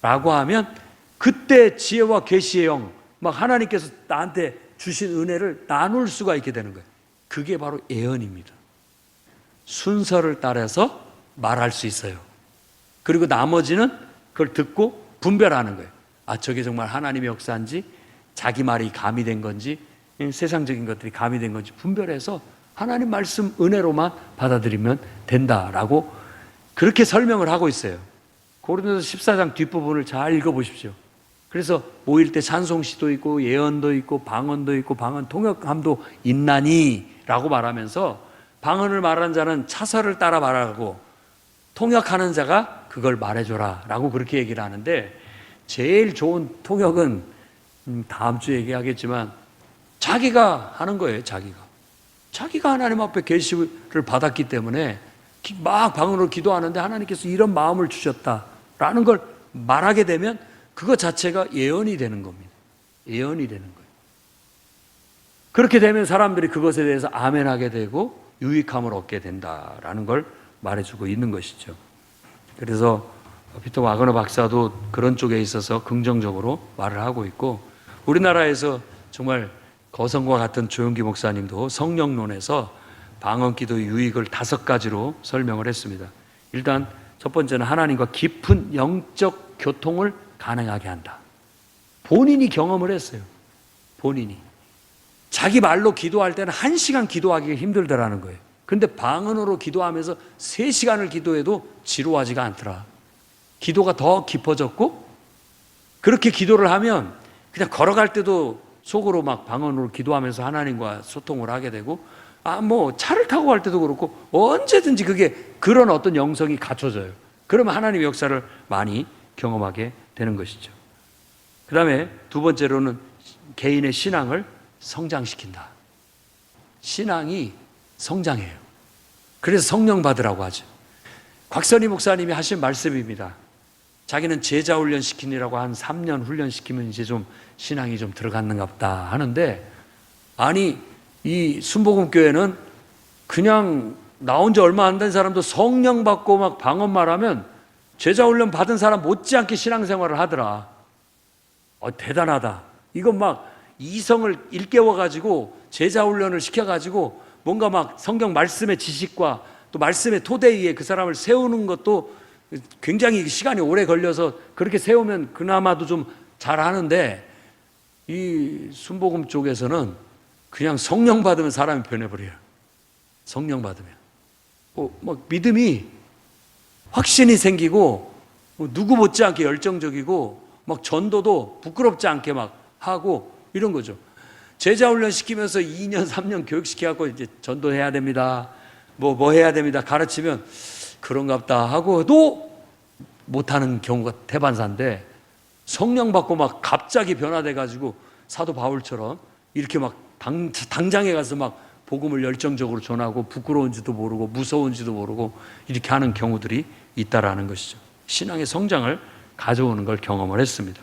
라고 하면, 그때 지혜와 계시의 영, 막 하나님께서 나한테 주신 은혜를 나눌 수가 있게 되는 거예요. 그게 바로 예언입니다. 순서를 따라서 말할 수 있어요. 그리고 나머지는 그걸 듣고 분별하는 거예요. 아, 저게 정말 하나님의 역사인지 자기 말이 가미된 건지 세상적인 것들이 가미된 건지 분별해서 하나님 말씀 은혜로만 받아들이면 된다라고 그렇게 설명을 하고 있어요. 고린도서 14장 뒷부분을 잘 읽어보십시오. 그래서 모일 때 찬송시도 있고 예언도 있고 방언도 있고 방언 통역함도 있나니 라고 말하면서, 방언을 말하는 자는 차설을 따라 말하고 통역하는 자가 그걸 말해줘라 라고 그렇게 얘기를 하는데, 제일 좋은 통역은 다음 주에 얘기하겠지만 자기가 하는 거예요. 자기가 하나님 앞에 계시를 받았기 때문에 막 방언으로 기도하는데 하나님께서 이런 마음을 주셨다라는 걸 말하게 되면 그것 자체가 예언이 되는 겁니다. 예언이 되는 거예요. 그렇게 되면 사람들이 그것에 대해서 아멘하게 되고 유익함을 얻게 된다라는 걸 말해주고 있는 것이죠. 그래서 피터 와그너 박사도 그런 쪽에 있어서 긍정적으로 말을 하고 있고, 우리나라에서 정말 거성과 같은 조용기 목사님도 성령론에서 방언기도의 유익을 5가지로 설명을 했습니다. 일단 첫 번째는 하나님과 깊은 영적 교통을 가능하게 한다. 본인이 경험을 했어요. 본인이 자기 말로 기도할 때는 1시간 기도하기가 힘들더라는 거예요. 그런데 방언으로 기도하면서 3시간을 기도해도 지루하지가 않더라. 기도가 더 깊어졌고, 그렇게 기도를 하면 그냥 걸어갈 때도 속으로 막 방언으로 기도하면서 하나님과 소통을 하게 되고, 뭐 차를 타고 갈 때도 그렇고 언제든지 그게 그런 어떤 영성이 갖춰져요. 그러면 하나님의 역사를 많이 경험하게 되는 것이죠. 그 다음에 두 번째로는 개인의 신앙을 성장시킨다. 신앙이 성장해요. 그래서 성령 받으라고 하죠. 곽선희 목사님이 하신 말씀입니다. 자기는 제자 훈련 시키느라고 한 3년 훈련 시키면 이제 좀 신앙이 좀 들어갔는가 보다 하는데, 아니 이 순복음교회는 그냥 나온 지 얼마 안 된 사람도 성령 받고 막 방언 말하면 제자 훈련 받은 사람 못지않게 신앙생활을 하더라. 대단하다. 이건 막 이성을 일깨워가지고 제자 훈련을 시켜가지고 뭔가 막 성경 말씀의 지식과 또 말씀의 토대 위에 그 사람을 세우는 것도 굉장히 시간이 오래 걸려서 그렇게 세우면 그나마도 좀 잘하는데, 이 순복음 쪽에서는 그냥 성령 받으면 사람이 변해버려요. 성령 받으면 막 믿음이 확신이 생기고 누구 못지않게 열정적이고 막 전도도 부끄럽지 않게 막 하고 이런 거죠. 제자 훈련 시키면서 2년 3년 교육시켜갖고 이제 전도해야 됩니다, 뭐 해야 됩니다 가르치면 그런가 보다 하고도 못하는 경우가 대반사인데, 성령 받고 막 갑자기 변화돼가지고 사도 바울처럼 이렇게 막 당장에 가서 막 복음을 열정적으로 전하고 부끄러운지도 모르고 무서운지도 모르고 이렇게 하는 경우들이 있다라는 것이죠. 신앙의 성장을 가져오는 걸 경험을 했습니다.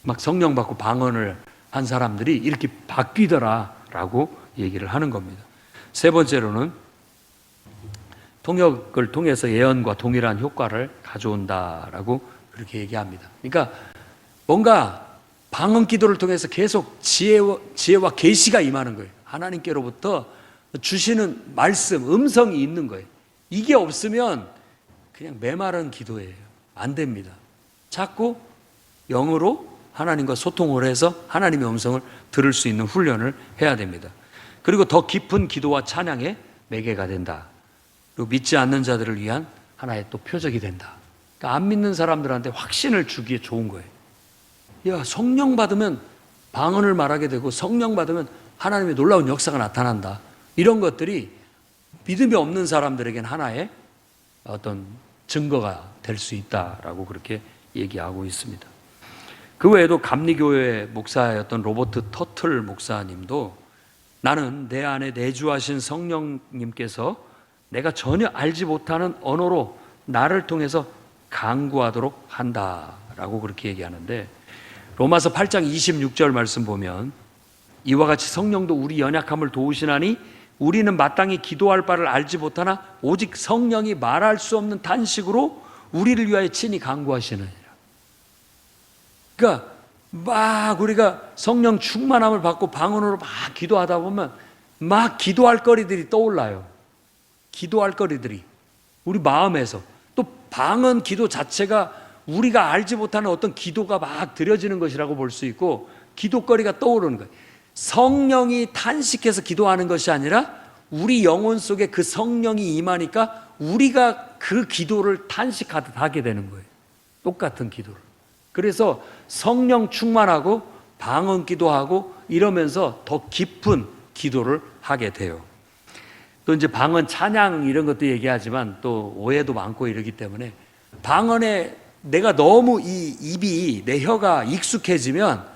막 성령 받고 방언을 한 사람들이 이렇게 바뀌더라라고 얘기를 하는 겁니다. 세 번째로는 통역을 통해서 예언과 동일한 효과를 가져온다라고 그렇게 얘기합니다. 그러니까 뭔가 방언 기도를 통해서 계속 지혜와 계시가 임하는 거예요. 하나님께로부터 주시는 말씀, 음성이 있는 거예요. 이게 없으면 그냥 메마른 기도예요. 안 됩니다. 자꾸 영으로 하나님과 소통을 해서 하나님의 음성을 들을 수 있는 훈련을 해야 됩니다. 그리고 더 깊은 기도와 찬양의 매개가 된다. 그리고 믿지 않는 자들을 위한 하나의 또 표적이 된다. 그러니까 안 믿는 사람들한테 확신을 주기에 좋은 거예요. 야, 성령 받으면 방언을 말하게 되고 성령 받으면 하나님의 놀라운 역사가 나타난다. 이런 것들이 믿음이 없는 사람들에겐 하나의 어떤 증거가 될 수 있다라고 그렇게 얘기하고 있습니다. 그 외에도 감리교회 목사였던 로버트 터틀 목사님도 나는 내 안에 내주하신 성령님께서 내가 전혀 알지 못하는 언어로 나를 통해서 강구하도록 한다라고 그렇게 얘기하는데, 로마서 8장 26절 말씀 보면 이와 같이 성령도 우리 연약함을 도우시나니 우리는 마땅히 기도할 바를 알지 못하나 오직 성령이 말할 수 없는 탄식으로 우리를 위하여 친히 강구하시느니라. 그러니까 막 우리가 성령 충만함을 받고 방언으로 막 기도하다 보면 막 기도할 거리들이 떠올라요. 기도할 거리들이 우리 마음에서, 또 방언 기도 자체가 우리가 알지 못하는 어떤 기도가 막 드려지는 것이라고 볼 수 있고, 기도거리가 떠오르는 거예요. 성령이 탄식해서 기도하는 것이 아니라 우리 영혼 속에 그 성령이 임하니까 우리가 그 기도를 탄식하듯 하게 되는 거예요. 똑같은 기도를. 그래서 성령 충만하고 방언 기도하고 이러면서 더 깊은 기도를 하게 돼요. 또 이제 방언 찬양 이런 것도 얘기하지만 또 오해도 많고 이러기 때문에, 방언에 내가 너무 이 입이, 내 혀가 익숙해지면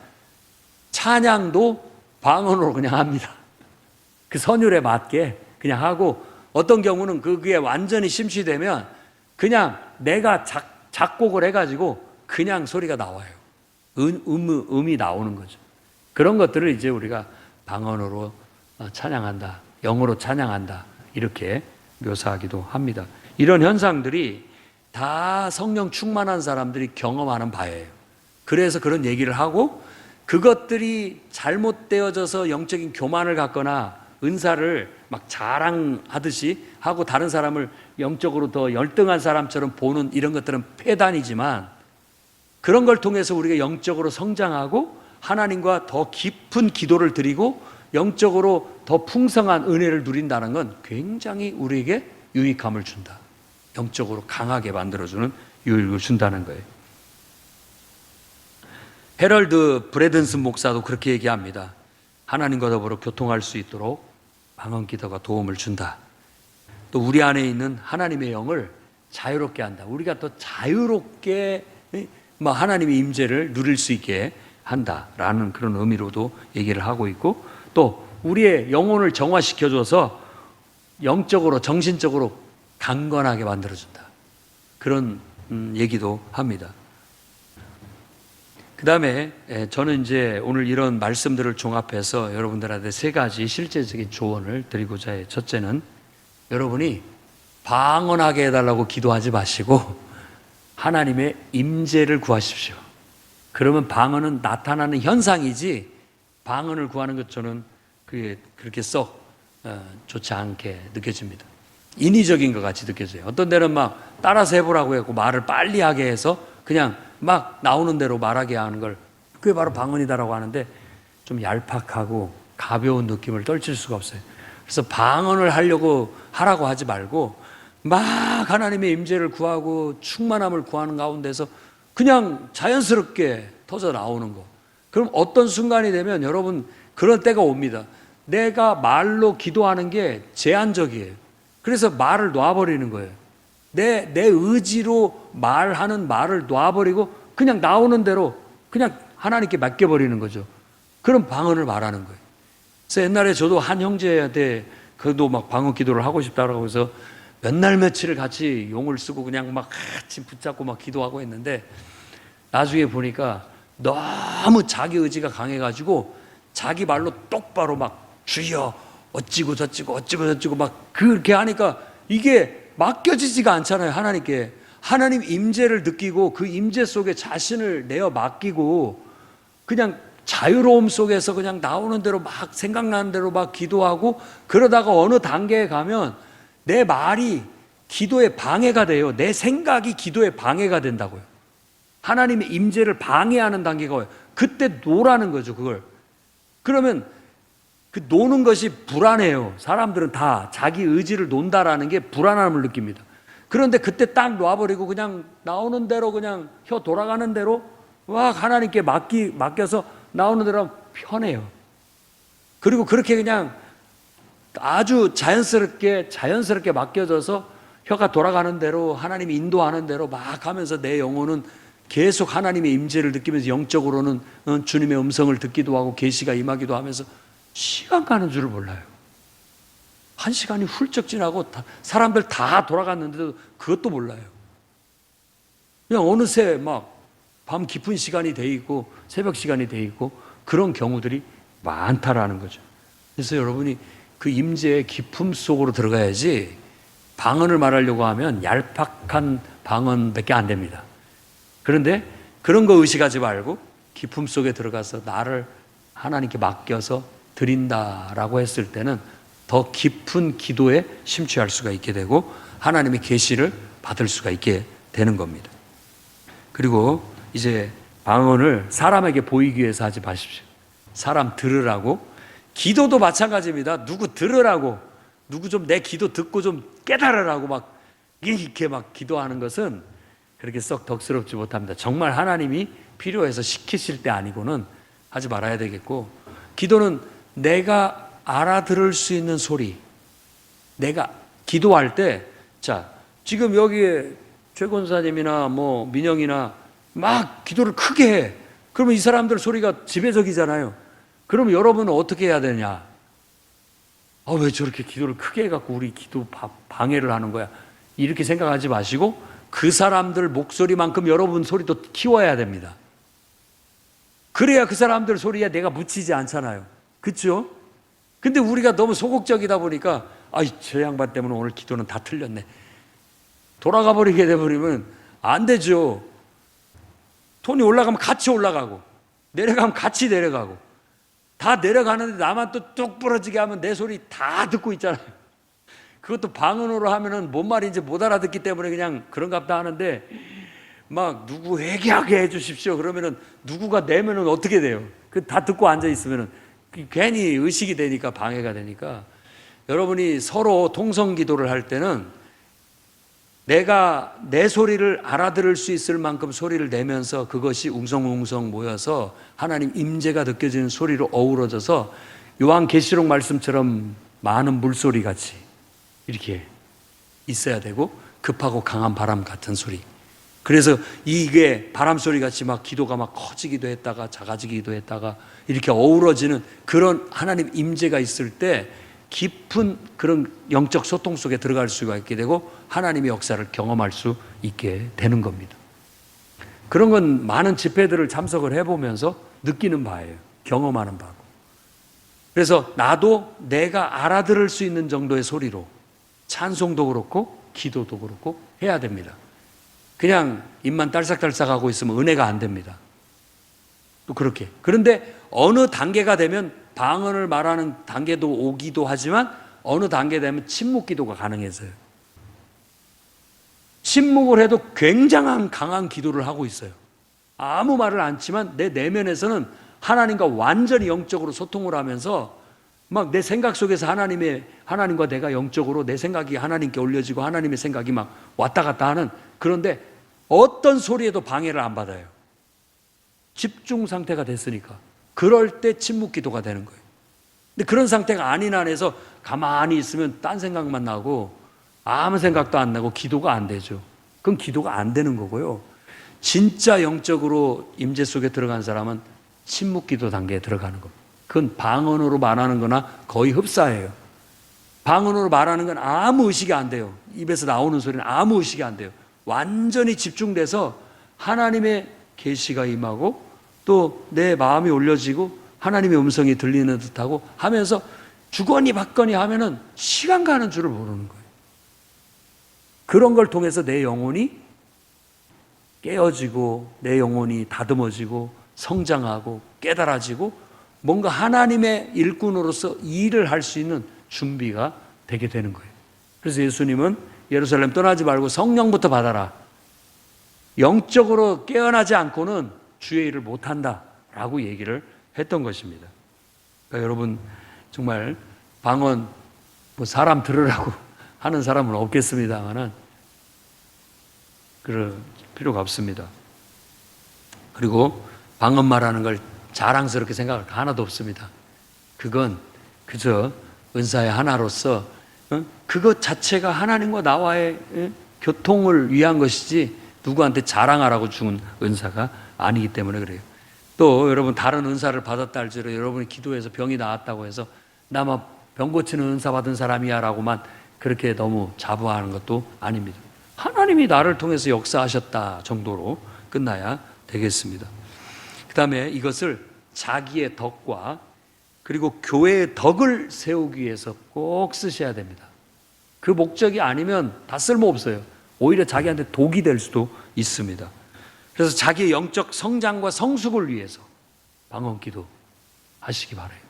찬양도 방언으로 그냥 합니다. 그 선율에 맞게 그냥 하고, 어떤 경우는 그게 완전히 심취되면 그냥 내가 작곡을 해가지고 그냥 소리가 나와요. 음이 나오는 거죠. 그런 것들을 이제 우리가 방언으로 찬양한다, 영어로 찬양한다, 이렇게 묘사하기도 합니다. 이런 현상들이 다 성령 충만한 사람들이 경험하는 바예요. 그래서 그런 얘기를 하고, 그것들이 잘못되어져서 영적인 교만을 갖거나 은사를 막 자랑하듯이 하고 다른 사람을 영적으로 더 열등한 사람처럼 보는 이런 것들은 폐단이지만, 그런 걸 통해서 우리가 영적으로 성장하고 하나님과 더 깊은 기도를 드리고 영적으로 더 풍성한 은혜를 누린다는 건 굉장히 우리에게 유익함을 준다. 영적으로 강하게 만들어주는 유익을 준다는 거예요. 헤럴드 브래든슨 목사도 그렇게 얘기합니다. 하나님과 더불어 교통할 수 있도록 방언 기도가 도움을 준다. 또 우리 안에 있는 하나님의 영을 자유롭게 한다. 우리가 더 자유롭게 하나님의 임재를 누릴 수 있게 한다라는 그런 의미로도 얘기를 하고 있고, 또 우리의 영혼을 정화시켜줘서 영적으로 정신적으로 강건하게 만들어준다. 그런 얘기도 합니다. 그 다음에 저는 이제 오늘 이런 말씀들을 종합해서 여러분들한테 세 가지 실제적인 조언을 드리고자 해요. 첫째는, 여러분이 방언하게 해달라고 기도하지 마시고 하나님의 임재를 구하십시오. 그러면 방언은 나타나는 현상이지, 방언을 구하는 것 저는 그게 그렇게 썩 좋지 않게 느껴집니다. 인위적인 것 같이 느껴져요. 어떤 데는 막 따라서 해보라고 했고 말을 빨리 하게 해서 그냥 막 나오는 대로 말하게 하는 걸, 그게 바로 방언이다라고 하는데, 좀 얄팍하고 가벼운 느낌을 떨칠 수가 없어요. 그래서 방언을 하라고 하지 말고 막 하나님의 임재를 구하고 충만함을 구하는 가운데서 그냥 자연스럽게 터져 나오는 거. 그럼 어떤 순간이 되면 여러분 그런 때가 옵니다. 내가 말로 기도하는 게 제한적이에요. 그래서 말을 놔버리는 거예요. 내 의지로 말하는 말을 놔버리고 그냥 나오는 대로 그냥 하나님께 맡겨버리는 거죠. 그럼 방언을 말하는 거예요. 그래서 옛날에 저도 한 형제한테 그도 막 방언 기도를 하고 싶다고 해서 몇 날 며칠을 같이 용을 쓰고 그냥 막 같이 붙잡고 막 기도하고 했는데, 나중에 보니까 너무 자기 의지가 강해가지고 자기 말로 똑바로 막 주여 어찌고 저찌고 막 그렇게 하니까 이게 맡겨지지가 않잖아요. 하나님께. 하나님 임재를 느끼고 그 임재 속에 자신을 내어 맡기고 그냥 자유로움 속에서 그냥 나오는 대로 막 생각나는 대로 막 기도하고, 그러다가 어느 단계에 가면 내 말이 기도에 방해가 돼요. 내 생각이 기도에 방해가 된다고요. 하나님의 임재를 방해하는 단계가 와요. 그때 놓으라는 거죠, 그걸. 그러면 그 노는 것이 불안해요. 사람들은 다 자기 의지를 논다라는 게 불안함을 느낍니다. 그런데 그때 딱 놔버리고 그냥 나오는 대로 그냥 혀 돌아가는 대로 막 하나님께 맡겨서 나오는 대로 하면 편해요. 그리고 그렇게 그냥 아주 자연스럽게 맡겨져서 혀가 돌아가는 대로 하나님이 인도하는 대로 막 하면서 내 영혼은 계속 하나님의 임재를 느끼면서 영적으로는 주님의 음성을 듣기도 하고 계시가 임하기도 하면서 시간 가는 줄을 몰라요. 한 시간이 훌쩍 지나고 사람들 다 돌아갔는데도 그것도 몰라요. 그냥 어느새 막 밤 깊은 시간이 돼 있고 새벽 시간이 돼 있고 그런 경우들이 많다라는 거죠. 그래서 여러분이 그 임재의 깊음 속으로 들어가야지 방언을 말하려고 하면 얄팍한 방언밖에 안 됩니다. 그런데 그런 거 의식하지 말고 깊음 속에 들어가서 나를 하나님께 맡겨서 드린다라고 했을 때는 더 깊은 기도에 심취할 수가 있게 되고 하나님의 계시를 받을 수가 있게 되는 겁니다. 그리고 이제 방언을 사람에게 보이기 위해서 하지 마십시오. 사람 들으라고. 기도도 마찬가지입니다. 누구 들으라고, 누구 좀 내 기도 듣고 좀 깨달으라고 막 이렇게 막 기도하는 것은 그렇게 썩 덕스럽지 못합니다. 정말 하나님이 필요해서 시키실 때 아니고는 하지 말아야 되겠고, 기도는 내가 알아들을 수 있는 소리. 내가 기도할 때, 자, 지금 여기에 최 권사님이나 뭐 민영이나 막 기도를 크게 해. 그러면 이 사람들 소리가 지배적이잖아요. 그럼 여러분은 어떻게 해야 되냐? 왜 저렇게 기도를 크게 해갖고 우리 기도 방해를 하는 거야? 이렇게 생각하지 마시고 그 사람들 목소리만큼 여러분 소리도 키워야 됩니다. 그래야 그 사람들 소리에 내가 묻히지 않잖아요. 그렇죠? 근데 우리가 너무 소극적이다 보니까 저 양반 때문에 오늘 기도는 다 틀렸네. 돌아가 버리게 돼버리면 안 되죠. 톤이 올라가면 같이 올라가고 내려가면 같이 내려가고 다 내려가는데 나만 또 뚝 부러지게 하면 내 소리 다 듣고 있잖아요. 그것도 방언으로 하면은 뭔 말인지 못 알아듣기 때문에 그냥 그런갑다 하는데 막 누구 회개하게 해주십시오 그러면은 누구가 내면은 어떻게 돼요? 그 다 듣고 앉아 있으면은 괜히 의식이 되니까 방해가 되니까 여러분이 서로 통성 기도를 할 때는 내가 내 소리를 알아들을 수 있을 만큼 소리를 내면서 그것이 웅성웅성 모여서 하나님 임재가 느껴지는 소리로 어우러져서 요한계시록 말씀처럼 많은 물소리 같이 이렇게 있어야 되고 급하고 강한 바람 같은 소리. 그래서 이게 바람 소리 같이 막 기도가 막 커지기도 했다가 작아지기도 했다가 이렇게 어우러지는 그런 하나님 임재가 있을 때 깊은 그런 영적 소통 속에 들어갈 수가 있게 되고 하나님의 역사를 경험할 수 있게 되는 겁니다. 그런 건 많은 집회들을 참석을 해보면서 느끼는 바예요. 경험하는 바고. 그래서 나도 내가 알아들을 수 있는 정도의 소리로 찬송도 그렇고 기도도 그렇고 해야 됩니다. 그냥 입만 딸싹딸싹하고 있으면 은혜가 안 됩니다. 또 그렇게. 그런데 어느 단계가 되면 방언을 말하는 단계도 오기도 하지만 어느 단계 되면 침묵 기도가 가능해져요. 침묵을 해도 굉장한 강한 기도를 하고 있어요. 아무 말을 안 치지만 내 내면에서는 하나님과 완전히 영적으로 소통을 하면서 막 내 생각 속에서 하나님과 내가 영적으로 내 생각이 하나님께 올려지고 하나님의 생각이 막 왔다 갔다 하는, 그런데 어떤 소리에도 방해를 안 받아요. 집중 상태가 됐으니까. 그럴 때 침묵 기도가 되는 거예요. 근데 그런 상태가 아닌 안에서 가만히 있으면 딴 생각만 나고 아무 생각도 안 나고 기도가 안 되죠. 그건 기도가 안 되는 거고요. 진짜 영적으로 임재 속에 들어간 사람은 침묵 기도 단계에 들어가는 겁니다. 그건 방언으로 말하는 거나 거의 흡사해요. 방언으로 말하는 건 아무 의식이 안 돼요. 입에서 나오는 소리는 아무 의식이 안 돼요. 완전히 집중돼서 하나님의 계시가 임하고 또 내 마음이 올려지고 하나님의 음성이 들리는 듯하고 하면서 주거니 받거니 하면은 시간 가는 줄을 모르는 거예요. 그런 걸 통해서 내 영혼이 깨어지고 내 영혼이 다듬어지고 성장하고 깨달아지고 뭔가 하나님의 일꾼으로서 일을 할 수 있는 준비가 되게 되는 거예요. 그래서 예수님은 예루살렘 떠나지 말고 성령부터 받아라. 영적으로 깨어나지 않고는 주의 일을 못한다 라고 얘기를 했던 것입니다. 그러니까 여러분, 정말 방언 뭐 사람 들으라고 하는 사람은 없겠습니다만은 그럴 필요가 없습니다. 그리고 방언 말하는 걸 자랑스럽게 생각할 거 하나도 없습니다. 그건 그저 은사의 하나로서 그것 자체가 하나님과 나와의 교통을 위한 것이지 누구한테 자랑하라고 주는 은사가 아니기 때문에 그래요. 또 여러분 다른 은사를 받았다 할지라도 여러분이 기도해서 병이 나았다고 해서 나만 병 고치는 은사 받은 사람이야 라고만 그렇게 너무 자부하는 것도 아닙니다. 하나님이 나를 통해서 역사하셨다 정도로 끝나야 되겠습니다. 그 다음에 이것을 자기의 덕과 그리고 교회의 덕을 세우기 위해서 꼭 쓰셔야 됩니다. 그 목적이 아니면 다 쓸모없어요. 오히려 자기한테 독이 될 수도 있습니다. 그래서 자기의 영적 성장과 성숙을 위해서 방언 기도 하시기 바라요.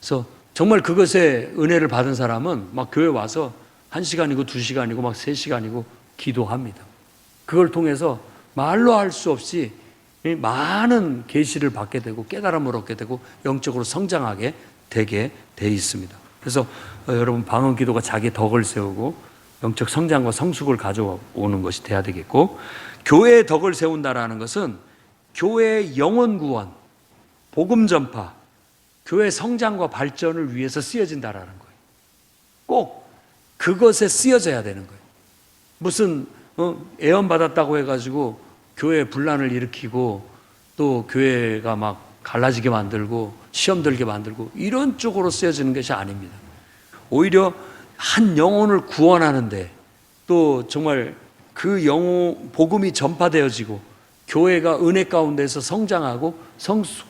그래서 정말 그것에 은혜를 받은 사람은 막 교회 와서 1시간이고 2시간이고 막 3시간이고 기도합니다. 그걸 통해서 말로 할 수 없이 많은 계시를 받게 되고 깨달음을 얻게 되고 영적으로 성장하게 되게 돼 있습니다. 그래서 여러분 방언 기도가 자기의 덕을 세우고 영적 성장과 성숙을 가져오는 것이 돼야 되겠고, 교회의 덕을 세운다라는 것은 교회의 영혼 구원, 복음 전파, 교회 성장과 발전을 위해서 쓰여진다라는 거예요. 꼭 그것에 쓰여져야 되는 거예요. 무슨 애원 받았다고 해가지고 교회 분란을 일으키고 또 교회가 막 갈라지게 만들고 시험 들게 만들고 이런 쪽으로 쓰여지는 것이 아닙니다. 오히려 한 영혼을 구원하는데 또 정말 그 영혼 복음이 전파되어지고 교회가 은혜 가운데서 성장하고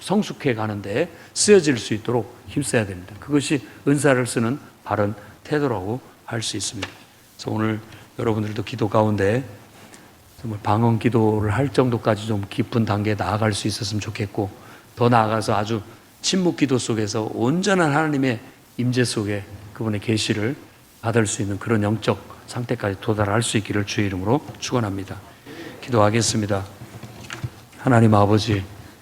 성숙해 가는데 쓰여질 수 있도록 힘써야 됩니다. 그것이 은사를 쓰는 바른 태도라고 할 수 있습니다. 그래서 오늘 여러분들도 기도 가운데 정말 방언 기도를 할 정도까지 좀 깊은 단계에 나아갈 수 있었으면 좋겠고, 더 나아가서 아주 침묵 기도 속에서 온전한 하나님의 임재 속에 그분의 계시를 받을 수 있는 그런 영적 상태까지 도달할 수 있기를 주의 이름으로 축원합니다. 기도하겠습니다. 하나님 아버지,